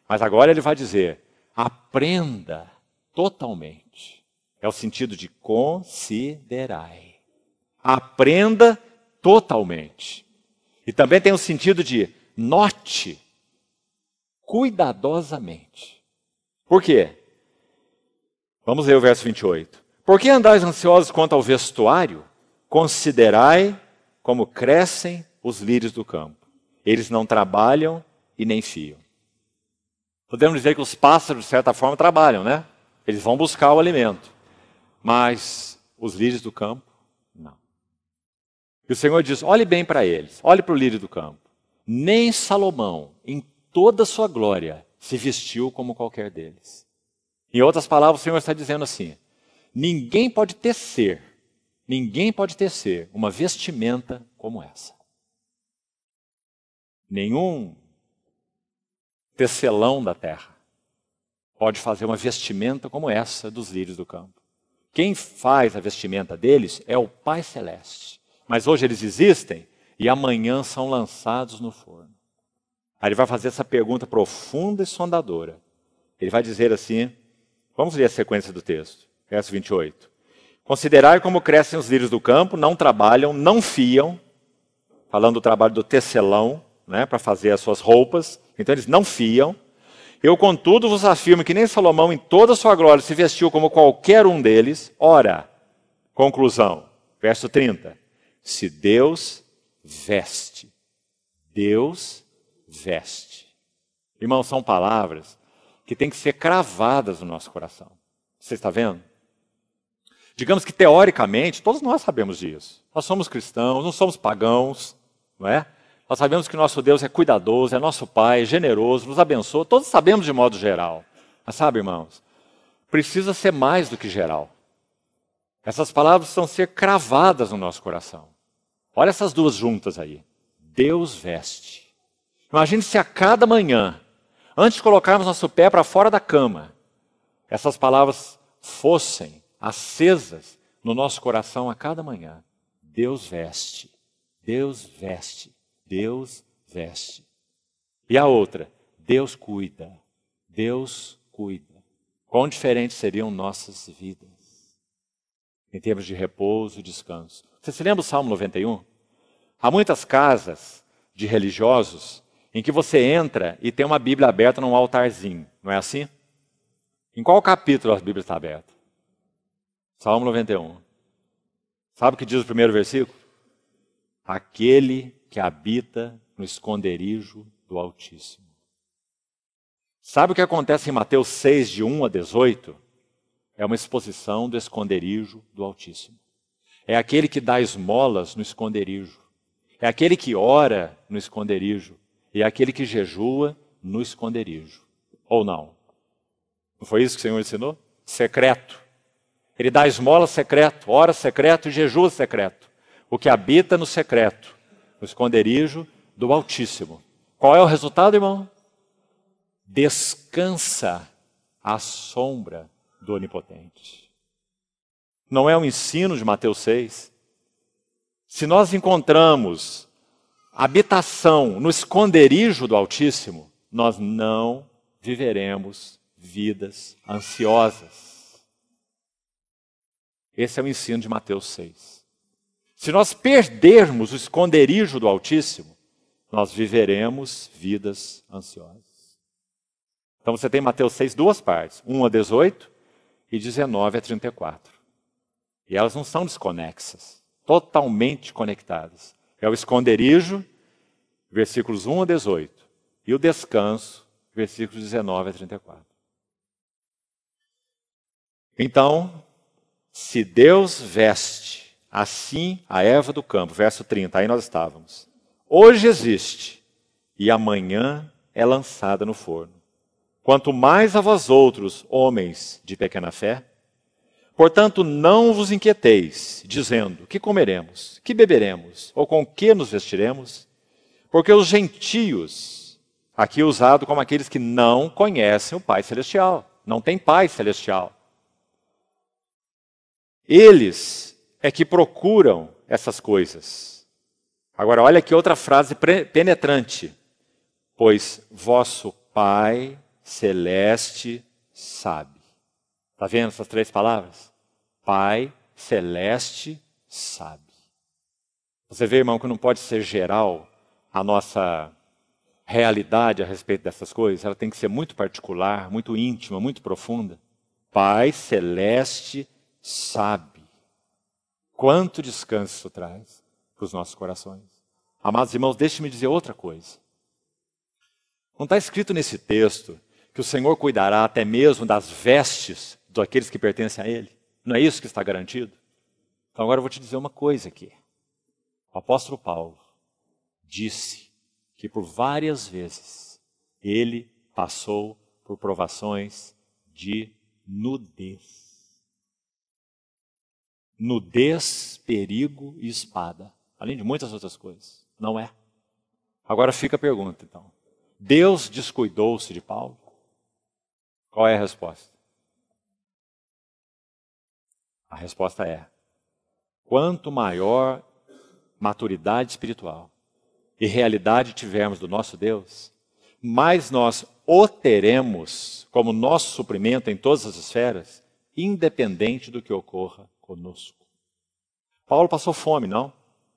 Mas agora ele vai dizer, aprenda totalmente. É o sentido de considerai. Aprenda totalmente. E também tem o sentido de note cuidadosamente. Por quê? Vamos ler o verso 28. Por que andais ansiosos quanto ao vestuário? Considerai como crescem os lírios do campo. Eles não trabalham e nem fiam. Podemos dizer que os pássaros, de certa forma, trabalham, né? Eles vão buscar o alimento. Mas os lírios do campo, não. E o Senhor diz, olhe bem para eles, olhe para o lírio do campo. Nem Salomão, em toda a sua glória, se vestiu como qualquer deles. Em outras palavras, o Senhor está dizendo assim, ninguém pode tecer uma vestimenta como essa. Nenhum tecelão da terra pode fazer uma vestimenta como essa dos lírios do campo. Quem faz a vestimenta deles é o Pai Celeste. Mas hoje eles existem e amanhã são lançados no forno. Aí ele vai fazer essa pergunta profunda e sondadora. Ele vai dizer assim, vamos ler a sequência do texto, verso 28. Considerai como crescem os lírios do campo, não trabalham, não fiam, falando do trabalho do tecelão, né, para fazer as suas roupas, então eles não fiam. Eu, contudo, vos afirmo que nem Salomão, em toda a sua glória, se vestiu como qualquer um deles. Ora, conclusão, verso 30. Se Deus veste, Deus veste. Irmãos, são palavras que têm que ser cravadas no nosso coração. Você está vendo? Digamos que, teoricamente, todos nós sabemos disso. Nós somos cristãos, não somos pagãos, não é? Nós sabemos que nosso Deus é cuidadoso, é nosso Pai, é generoso, nos abençoa. Todos sabemos de modo geral. Mas sabe, irmãos, precisa ser mais do que geral. Essas palavras precisam ser cravadas no nosso coração. Olha essas duas juntas aí. Deus veste. Imagine se a cada manhã, antes de colocarmos nosso pé para fora da cama, essas palavras fossem acesas no nosso coração a cada manhã. Deus veste. Deus veste. Deus veste. E a outra, Deus cuida. Deus cuida. Quão diferentes seriam nossas vidas em termos de repouso e descanso. Você se lembra do Salmo 91? Há muitas casas de religiosos em que você entra e tem uma Bíblia aberta num altarzinho. Não é assim? Em qual capítulo a Bíblia está aberta? Salmo 91. Sabe o que diz o primeiro versículo? Aquele que habita no esconderijo do Altíssimo. Sabe o que acontece em Mateus 6, de 1 a 18? É uma exposição do esconderijo do Altíssimo. É aquele que dá esmolas no esconderijo. É aquele que ora no esconderijo. E é aquele que jejua no esconderijo. Ou não? Não foi isso que o Senhor ensinou? Secreto. Ele dá esmola secreto, ora secreto e jejua secreto. O que habita no secreto, no esconderijo do Altíssimo. Qual é o resultado, irmão? Descansa à sombra do Onipotente. Não é um ensino de Mateus 6? Se nós encontramos habitação no esconderijo do Altíssimo, nós não viveremos vidas ansiosas. Esse é o ensino de Mateus 6. Se nós perdermos o esconderijo do Altíssimo, nós viveremos vidas ansiosas. Então você tem Mateus 6, duas partes, 1 a 18 e 19 a 34. E elas não são desconexas, totalmente conectadas. É o esconderijo, versículos 1 a 18, e o descanso, versículos 19 a 34. Então, se Deus veste assim a erva do campo, verso 30, aí nós estávamos. Hoje existe e amanhã é lançada no forno. Quanto mais a vós outros, homens de pequena fé, portanto não vos inquieteis, dizendo, que comeremos, que beberemos, ou com que nos vestiremos? Porque os gentios, aqui usado como aqueles que não conhecem o Pai Celestial, não tem Pai Celestial. Eles é que procuram essas coisas. Agora, olha aqui outra frase penetrante. Pois vosso Pai Celeste sabe. Está vendo essas três palavras? Pai Celeste sabe. Você vê, irmão, que não pode ser geral a nossa realidade a respeito dessas coisas. Ela tem que ser muito particular, muito íntima, muito profunda. Pai Celeste sabe. Quanto descanso isso traz para os nossos corações. Amados irmãos, deixe-me dizer outra coisa. Não está escrito nesse texto que o Senhor cuidará até mesmo das vestes daqueles que pertencem a Ele? Não é isso que está garantido? Então agora eu vou te dizer uma coisa aqui. O apóstolo Paulo disse que por várias vezes ele passou por provações de nudez. Nudez, perigo e espada. Além de muitas outras coisas. Não é? Agora fica a pergunta, então. Deus descuidou-se de Paulo? Qual é a resposta? A resposta é: quanto maior maturidade espiritual e realidade tivermos do nosso Deus, mais nós o teremos como nosso suprimento em todas as esferas, independente do que ocorra conosco. Paulo passou fome, não?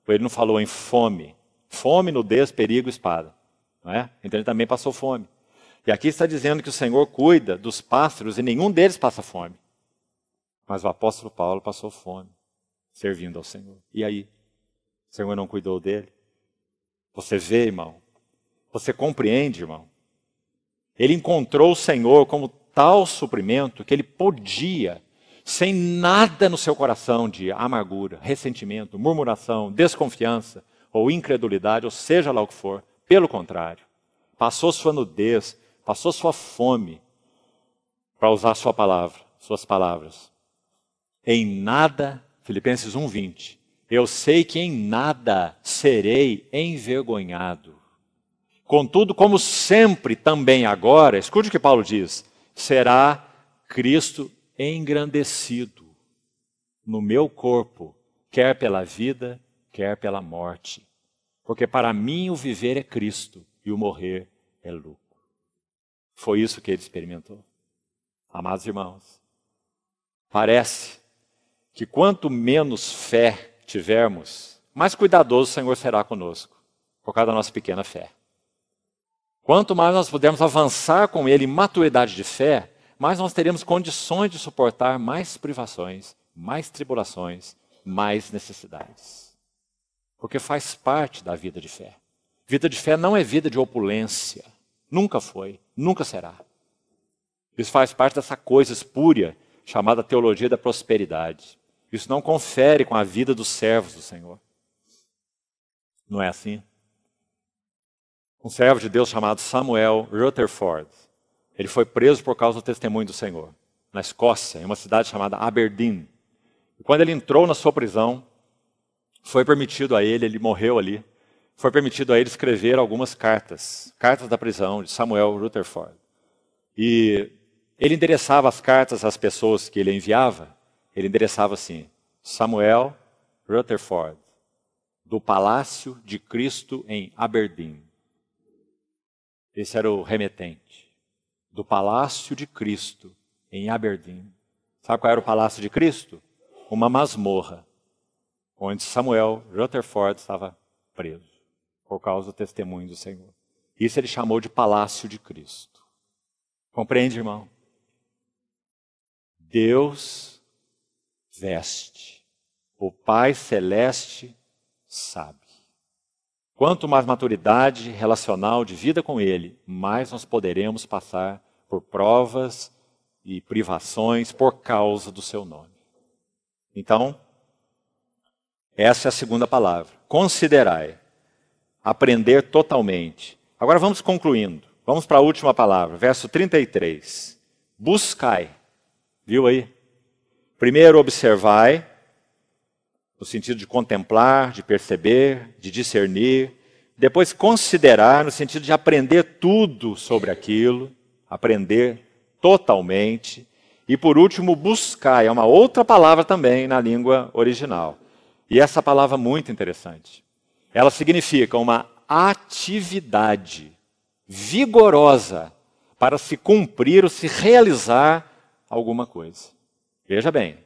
Ele não falou em fome. Fome, nudez, perigo, espada. Não é? Então ele também passou fome. E aqui está dizendo que o Senhor cuida dos pássaros e nenhum deles passa fome. Mas o apóstolo Paulo passou fome, servindo ao Senhor. E aí? O Senhor não cuidou dele? Você vê, irmão? Você compreende, irmão? Ele encontrou o Senhor como tal suprimento que ele podia, sem nada no seu coração de amargura, ressentimento, murmuração, desconfiança ou incredulidade, ou seja lá o que for, pelo contrário, passou sua nudez, passou sua fome, para usar sua palavra, suas palavras. Em nada, Filipenses 1:20, eu sei que em nada serei envergonhado. Contudo, como sempre, também agora, escute o que Paulo diz, será Cristo engrandecido no meu corpo, quer pela vida, quer pela morte. Porque para mim o viver é Cristo e o morrer é lucro. Foi isso que ele experimentou. Amados irmãos, parece que quanto menos fé tivermos, mais cuidadoso o Senhor será conosco, por causa da nossa pequena fé. Quanto mais nós pudermos avançar com Ele em maturidade de fé, mais nós teremos condições de suportar mais privações, mais tribulações, mais necessidades. Porque faz parte da vida de fé. Vida de fé não é vida de opulência. Nunca foi, nunca será. Isso faz parte dessa coisa espúria chamada teologia da prosperidade. Isso não confere com a vida dos servos do Senhor. Não é assim? Um servo de Deus chamado Samuel Rutherford, ele foi preso por causa do testemunho do Senhor, na Escócia, em uma cidade chamada Aberdeen. E quando ele entrou na sua prisão, foi permitido a ele morreu ali, foi permitido a ele escrever algumas cartas da prisão de Samuel Rutherford. E ele endereçava as cartas às pessoas que ele enviava, ele endereçava assim, Samuel Rutherford, do Palácio de Cristo em Aberdeen. Esse era o remetente. Do Palácio de Cristo em Aberdeen. Sabe qual era o Palácio de Cristo? Uma masmorra, onde Samuel Rutherford estava preso. por causa do testemunho do Senhor. Isso ele chamou de palácio de Cristo. Compreende, irmão? Deus veste. O Pai Celeste sabe. Quanto mais maturidade relacional de vida com Ele, mais nós poderemos passar por provas e privações por causa do seu nome. Então, essa é a segunda palavra. Considerai. Aprender totalmente. Agora vamos concluindo. Vamos para a última palavra, verso 33. Buscai. Viu aí? Primeiro observai, no sentido de contemplar, de perceber, de discernir. Depois considerar, no sentido de aprender tudo sobre aquilo. Aprender totalmente. E por último, buscai. É uma outra palavra também na língua original. E essa palavra é muito interessante. Ela significa uma atividade vigorosa para se cumprir ou se realizar alguma coisa. Veja bem,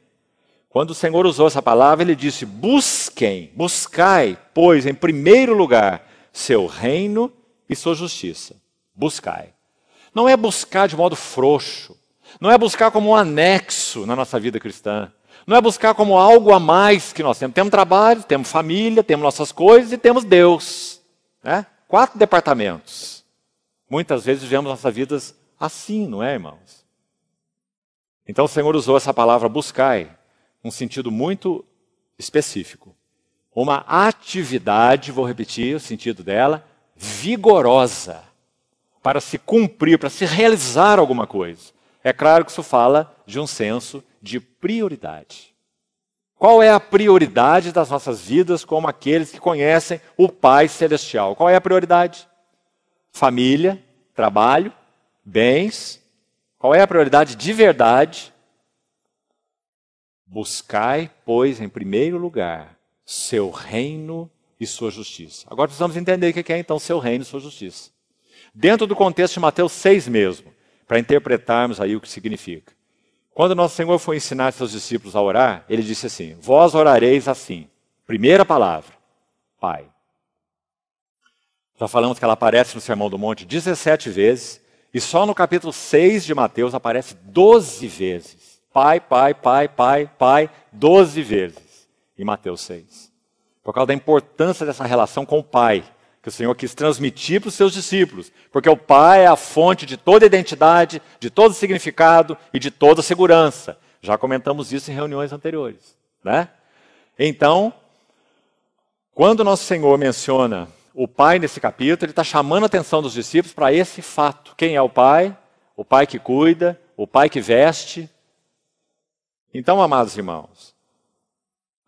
quando o Senhor usou essa palavra, ele disse: busquem, buscai, pois, em primeiro lugar, seu reino e sua justiça. Buscai. Não é buscar de modo frouxo, não é buscar como um anexo na nossa vida cristã, não é buscar como algo a mais que nós temos. Temos trabalho, temos família, temos nossas coisas e temos Deus. Né? 4 departamentos. Muitas vezes vivemos nossas vidas assim, não é, irmãos? Então o Senhor usou essa palavra buscai, num sentido muito específico. Uma atividade, vou repetir o sentido dela, vigorosa, para se cumprir, para se realizar alguma coisa. É claro que isso fala de um senso de prioridade. Qual é a prioridade das nossas vidas como aqueles que conhecem o Pai Celestial? Qual é a prioridade? Família, trabalho, bens. Qual é a prioridade de verdade? Buscai, pois, em primeiro lugar, seu reino e sua justiça. Agora precisamos entender o que é então seu reino e sua justiça. Dentro do contexto de Mateus 6 mesmo, para interpretarmos aí o que significa. Quando nosso Senhor foi ensinar seus discípulos a orar, ele disse assim: vós orareis assim. Primeira palavra, Pai. Já falamos que ela aparece no Sermão do Monte 17 vezes, e só no capítulo 6 de Mateus aparece 12 vezes. Pai, Pai, Pai, Pai, Pai, 12 vezes em Mateus 6. Por causa da importância dessa relação com o Pai, que o Senhor quis transmitir para os seus discípulos, porque o Pai é a fonte de toda identidade, de todo significado e de toda segurança. Já comentamos isso em reuniões anteriores, né? Então, quando nosso Senhor menciona o Pai nesse capítulo, ele está chamando a atenção dos discípulos para esse fato. Quem é o Pai? O Pai que cuida, o Pai que veste. Então, amados irmãos,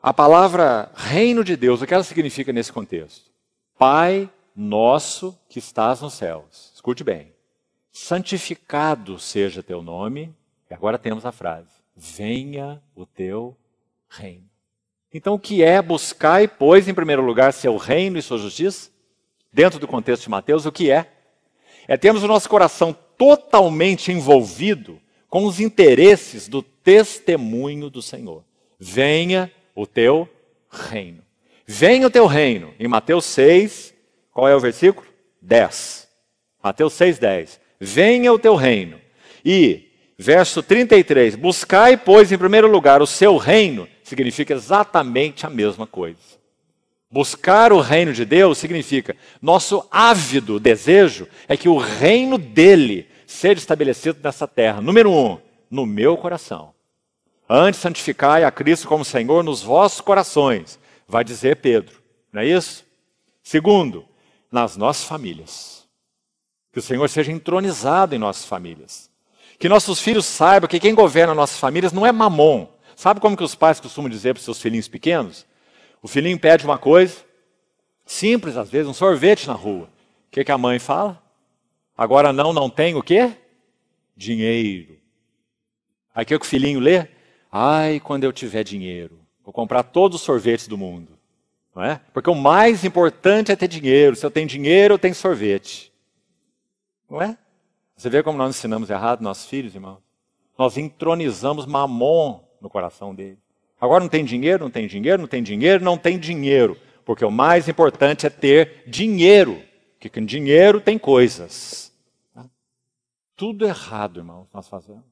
a palavra reino de Deus, o que ela significa nesse contexto? Pai nosso que estás nos céus. Escute bem. Santificado seja teu nome. E agora temos a frase: venha o teu reino. Então o que é buscar, pois, em primeiro lugar, seu reino e sua justiça? Dentro do contexto de Mateus, o que é? É termos o nosso coração totalmente envolvido com os interesses do testemunho do Senhor. Venha o teu reino. Venha o teu reino. Em Mateus 6, qual é o versículo? 10. Mateus 6, 10. Venha o teu reino. E, verso 33, buscai, pois, em primeiro lugar, o seu reino, significa exatamente a mesma coisa. Buscar o reino de Deus significa, nosso ávido desejo é que o reino dele seja estabelecido nessa terra. Número 1, no meu coração. Antes santificai a Cristo como Senhor nos vossos corações, vai dizer Pedro, não é isso? Segundo, nas nossas famílias. Que o Senhor seja entronizado em nossas famílias. Que nossos filhos saibam que quem governa nossas famílias não é mamon. Sabe como que os pais costumam dizer para os seus filhinhos pequenos? O filhinho pede uma coisa, simples às vezes, um sorvete na rua. O que a mãe fala? Agora não tem o quê? Dinheiro. Aí o que o filhinho lê? Ai, quando eu tiver dinheiro, vou comprar todos os sorvetes do mundo. Não é? Porque o mais importante é ter dinheiro. Se eu tenho dinheiro, eu tenho sorvete. Não é? Você vê como nós ensinamos errado nossos filhos, irmãos? Nós entronizamos mamon no coração dele. Agora não tem dinheiro, não tem dinheiro, não tem dinheiro, não tem dinheiro. Porque o mais importante é ter dinheiro, porque com dinheiro tem coisas. Tudo errado, irmãos, nós fazemos.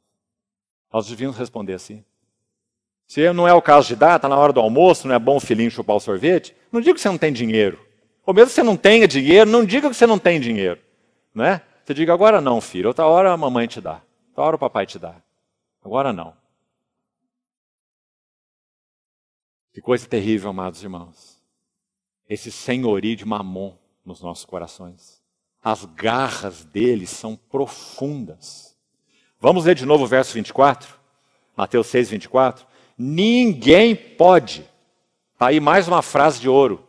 Nós devíamos responder assim. Se não é o caso de dar, está na hora do almoço, não é bom o filhinho chupar o sorvete, não diga que você não tem dinheiro. Ou mesmo que você não tenha dinheiro, não diga que você não tem dinheiro. Não é? Você diga, agora não, filho, outra hora a mamãe te dá, outra hora o papai te dá. Agora não. Que coisa terrível, amados irmãos. Esse senhorio de Mamon nos nossos corações. As garras dele são profundas. Vamos ler de novo o verso 24? Mateus 6, 24. Ninguém pode. Está aí mais uma frase de ouro.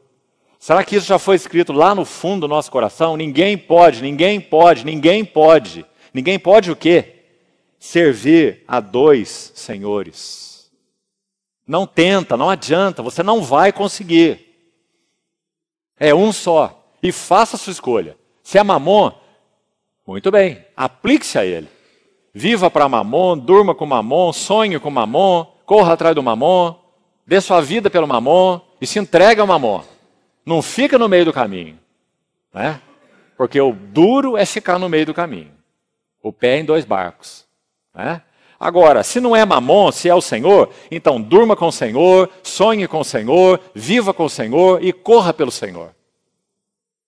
Será que isso já foi escrito lá no fundo do nosso coração? Ninguém pode, ninguém pode, ninguém pode. Ninguém pode o quê? Servir a dois senhores. Não tenta, não adianta, você não vai conseguir. É um só. E faça a sua escolha. Se é Mamon, muito bem, aplique-se a ele. Viva para Mamon, durma com Mamon, sonhe com Mamon, corra atrás do Mamon, dê sua vida pelo Mamon e se entregue ao Mamon. Não fica no meio do caminho. Né? Porque o duro é ficar no meio do caminho. O pé em dois barcos. Né? Agora, se não é Mamon, se é o Senhor, então durma com o Senhor, sonhe com o Senhor, viva com o Senhor e corra pelo Senhor.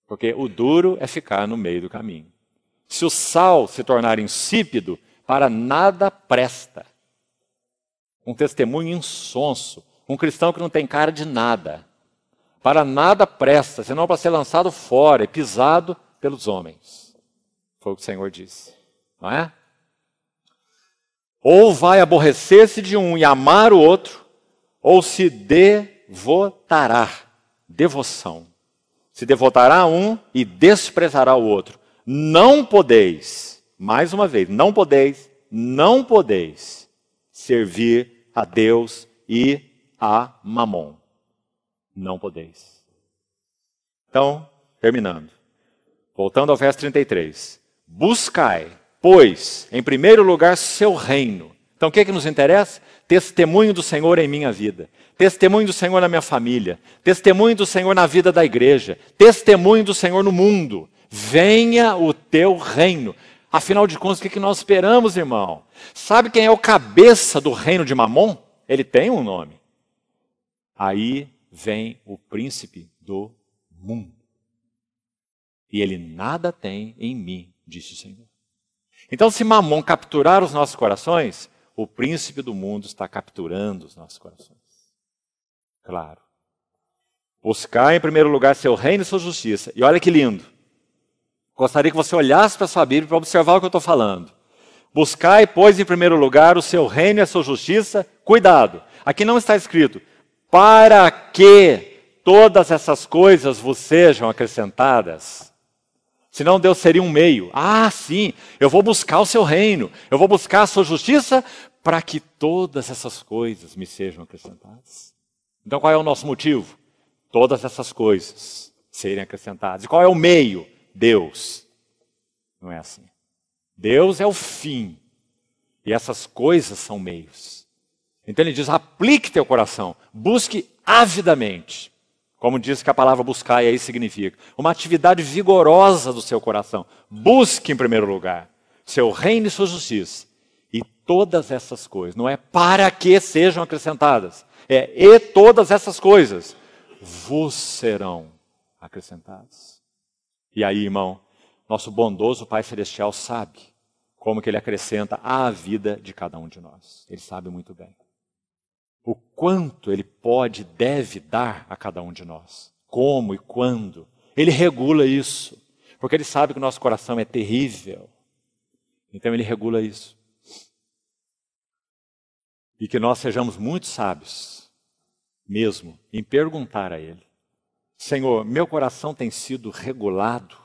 Porque o duro é ficar no meio do caminho. Se o sal se tornar insípido, para nada presta. Um testemunho insonso, um cristão que não tem cara de nada. Para nada presta, senão para ser lançado fora e pisado pelos homens. Foi o que o Senhor disse. Não é? Ou vai aborrecer-se de um e amar o outro, ou se devotará. Devoção. Se devotará a um e desprezará o outro. Não podeis, mais uma vez, não podeis servir a Deus e a Mamon. Não podeis. Então, terminando. Voltando ao verso 33. Buscai, pois, em primeiro lugar, seu reino. Então, o que é que nos interessa? Testemunho do Senhor em minha vida. Testemunho do Senhor na minha família. Testemunho do Senhor na vida da igreja. Testemunho do Senhor no mundo. Venha o teu reino. Afinal de contas, o que nós esperamos, irmão? Sabe quem é o cabeça do reino de Mamon? Ele tem um nome. Aí vem o príncipe do mundo. E ele nada tem em mim, disse o Senhor. Então, se Mamon capturar os nossos corações, o príncipe do mundo está capturando os nossos corações. Claro. Buscar em primeiro lugar seu reino e sua justiça. E olha que lindo. Gostaria que você olhasse para a sua Bíblia para observar o que eu estou falando. Buscai, pois, em primeiro lugar o seu reino e a sua justiça. Cuidado, aqui não está escrito, para que todas essas coisas vos sejam acrescentadas. Senão Deus seria um meio. Ah, sim, eu vou buscar o seu reino, eu vou buscar a sua justiça para que todas essas coisas me sejam acrescentadas. Então qual é o nosso motivo? Todas essas coisas serem acrescentadas. E qual é o meio? Deus. Não é assim. Deus é o fim. E essas coisas são meios. Então ele diz, aplique teu coração. Busque avidamente. Como diz que a palavra buscar aí significa. Uma atividade vigorosa do seu coração. Busque em primeiro lugar seu reino e sua justiça. E todas essas coisas. Não é para que sejam acrescentadas. É e todas essas coisas vos serão acrescentadas. E aí, irmão, nosso bondoso Pai Celestial sabe como que Ele acrescenta à vida de cada um de nós. Ele sabe muito bem. O quanto Ele pode e deve dar a cada um de nós. Como e quando. Ele regula isso. Porque Ele sabe que o nosso coração é terrível. Então Ele regula isso. E que nós sejamos muito sábios, mesmo, em perguntar a Ele. Senhor, meu coração tem sido regulado?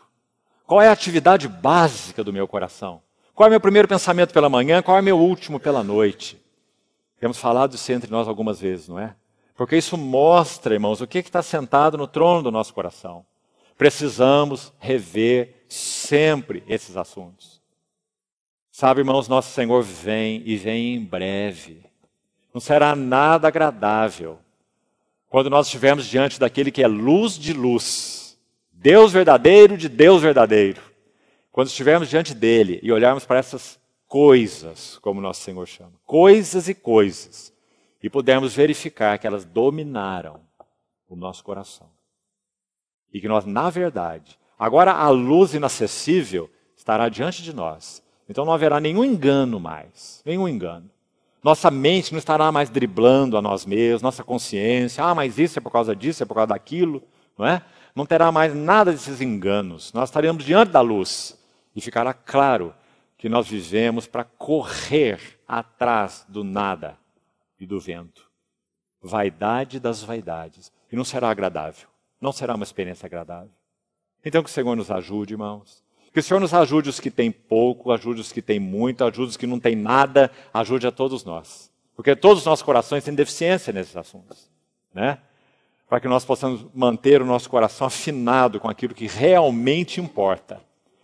Qual é a atividade básica do meu coração? Qual é o meu primeiro pensamento pela manhã? Qual é o meu último pela noite? Temos falado isso entre nós algumas vezes, não é? Porque isso mostra, irmãos, o que está sentado no trono do nosso coração. Precisamos rever sempre esses assuntos. Sabe, irmãos, nosso Senhor vem e vem em breve. Não será nada agradável. Quando nós estivermos diante daquele que é luz de luz, Deus verdadeiro de Deus verdadeiro. Quando estivermos diante dele e olharmos para essas coisas, como nosso Senhor chama, coisas e coisas, e pudermos verificar que elas dominaram o nosso coração. E que nós, na verdade, agora a luz inacessível estará diante de nós. Então não haverá nenhum engano mais, nenhum engano. Nossa mente não estará mais driblando a nós mesmos, nossa consciência, mas isso é por causa disso, é por causa daquilo, não é? Não terá mais nada desses enganos. Nós estaremos diante da luz e ficará claro que nós vivemos para correr atrás do nada e do vento. Vaidade das vaidades. E não será agradável. Não será uma experiência agradável. Então que o Senhor nos ajude, irmãos. Que o Senhor nos ajude os que têm pouco, ajude os que têm muito, ajude os que não têm nada, ajude a todos nós. Porque todos os nossos corações têm deficiência nesses assuntos, né? Para que nós possamos manter o nosso coração afinado com aquilo que realmente importa.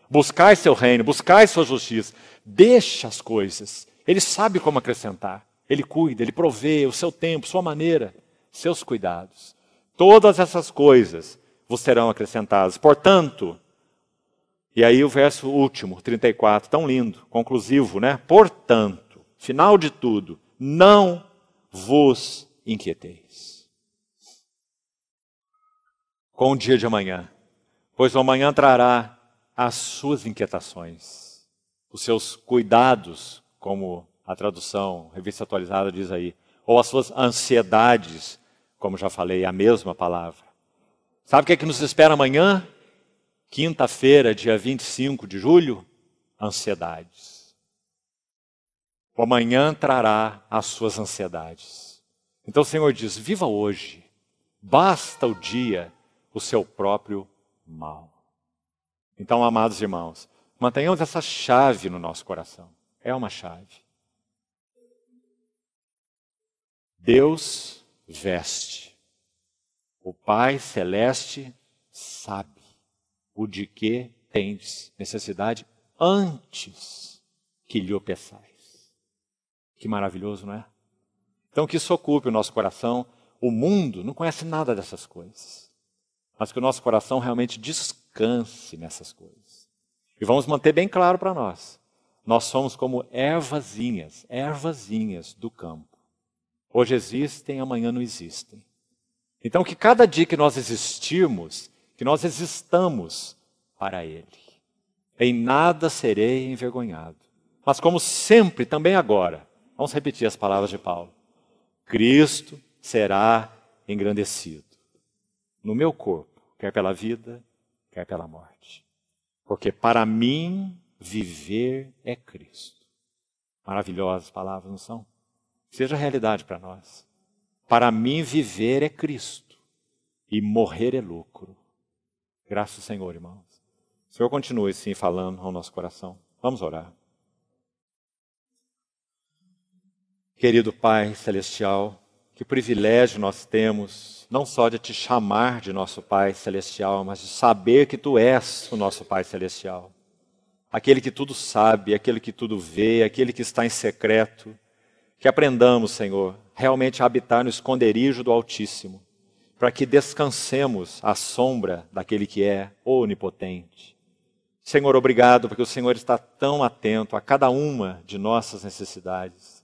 Buscai seu reino, buscai sua justiça. Deixa as coisas. Ele sabe como acrescentar. Ele cuida, ele provê o seu tempo, sua maneira, seus cuidados. Todas essas coisas vos serão acrescentadas. Portanto, e aí o verso último, 34, tão lindo, conclusivo, né? Portanto, final de tudo, não vos inquieteis com o dia de amanhã, pois o amanhã trará as suas inquietações, os seus cuidados, como a tradução, Revista Atualizada diz aí, ou as suas ansiedades, como já falei, a mesma palavra. Sabe o que é que nos espera amanhã? Quinta-feira, dia 25 de julho, ansiedades. O amanhã trará as suas ansiedades. Então o Senhor diz, viva hoje, basta o dia o seu próprio mal. Então, amados irmãos, mantenhamos essa chave no nosso coração. É uma chave. Deus veste. O Pai Celeste sabe o de que tendes necessidade antes que lhe o peçais. Que maravilhoso, não é? Então que isso ocupe o nosso coração. O mundo não conhece nada dessas coisas. Mas que o nosso coração realmente descanse nessas coisas. E vamos manter bem claro para nós. Nós somos como ervazinhas do campo. Hoje existem, amanhã não existem. Então que cada dia que nós existirmos, que nós existamos para Ele. Em nada serei envergonhado. Mas como sempre, também agora, vamos repetir as palavras de Paulo. Cristo será engrandecido no meu corpo, quer pela vida, quer pela morte. Porque para mim, viver é Cristo. Maravilhosas palavras, não são? Seja realidade para nós. Para mim, viver é Cristo e morrer é lucro. Graças ao Senhor, irmãos. O Senhor continue sim falando ao nosso coração. Vamos orar. Querido Pai Celestial, que privilégio nós temos, não só de te chamar de nosso Pai Celestial, mas de saber que Tu és o nosso Pai Celestial. Aquele que tudo sabe, aquele que tudo vê, aquele que está em secreto. Que aprendamos, Senhor, realmente a habitar no esconderijo do Altíssimo, para que descansemos à sombra daquele que é onipotente. Senhor, obrigado, porque o Senhor está tão atento a cada uma de nossas necessidades.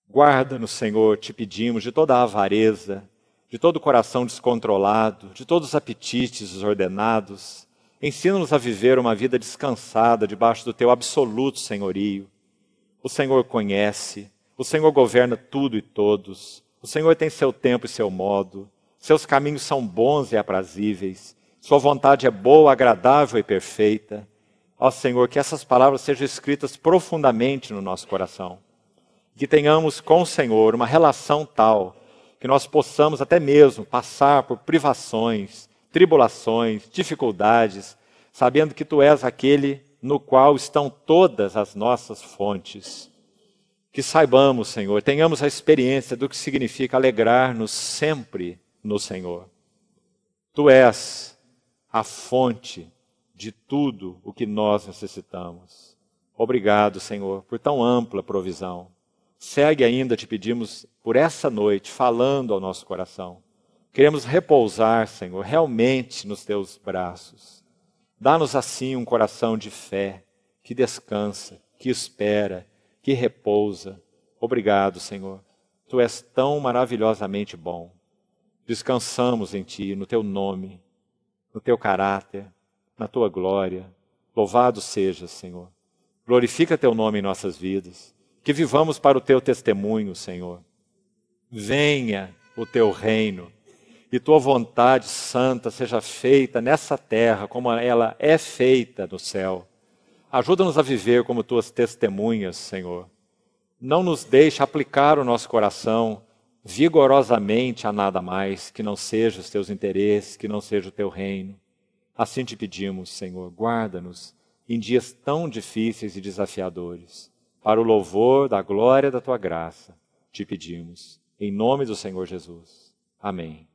Guarda-nos, Senhor, te pedimos, de toda a avareza, de todo o coração descontrolado, de todos os apetites desordenados. Ensina-nos a viver uma vida descansada debaixo do Teu absoluto senhorio. O Senhor conhece, o Senhor governa tudo e todos. O Senhor tem seu tempo e seu modo. Seus caminhos são bons e aprazíveis. Sua vontade é boa, agradável e perfeita. Ó Senhor, que essas palavras sejam escritas profundamente no nosso coração. Que tenhamos com o Senhor uma relação tal que nós possamos até mesmo passar por privações, tribulações, dificuldades, sabendo que Tu és aquele no qual estão todas as nossas fontes. Que saibamos, Senhor, tenhamos a experiência do que significa alegrar-nos sempre no Senhor. Tu és a fonte de tudo o que nós necessitamos. Obrigado, Senhor, por tão ampla provisão. Segue ainda, te pedimos, por essa noite, falando ao nosso coração. Queremos repousar, Senhor, realmente nos teus braços. Dá-nos assim um coração de fé, que descansa, que espera, que repousa. Obrigado, Senhor. Tu és tão maravilhosamente bom. Descansamos em Ti, no Teu nome, no Teu caráter, na Tua glória. Louvado sejas, Senhor. Glorifica Teu nome em nossas vidas. Que vivamos para o Teu testemunho, Senhor. Venha o Teu reino e Tua vontade santa seja feita nessa terra como ela é feita no céu. Ajuda-nos a viver como Tuas testemunhas, Senhor. Não nos deixe aplicar o nosso coração vigorosamente a nada mais que não seja os Teus interesses, que não seja o Teu reino. Assim te pedimos, Senhor, guarda-nos em dias tão difíceis e desafiadores. Para o louvor da glória da Tua graça, te pedimos. Em nome do Senhor Jesus. Amém.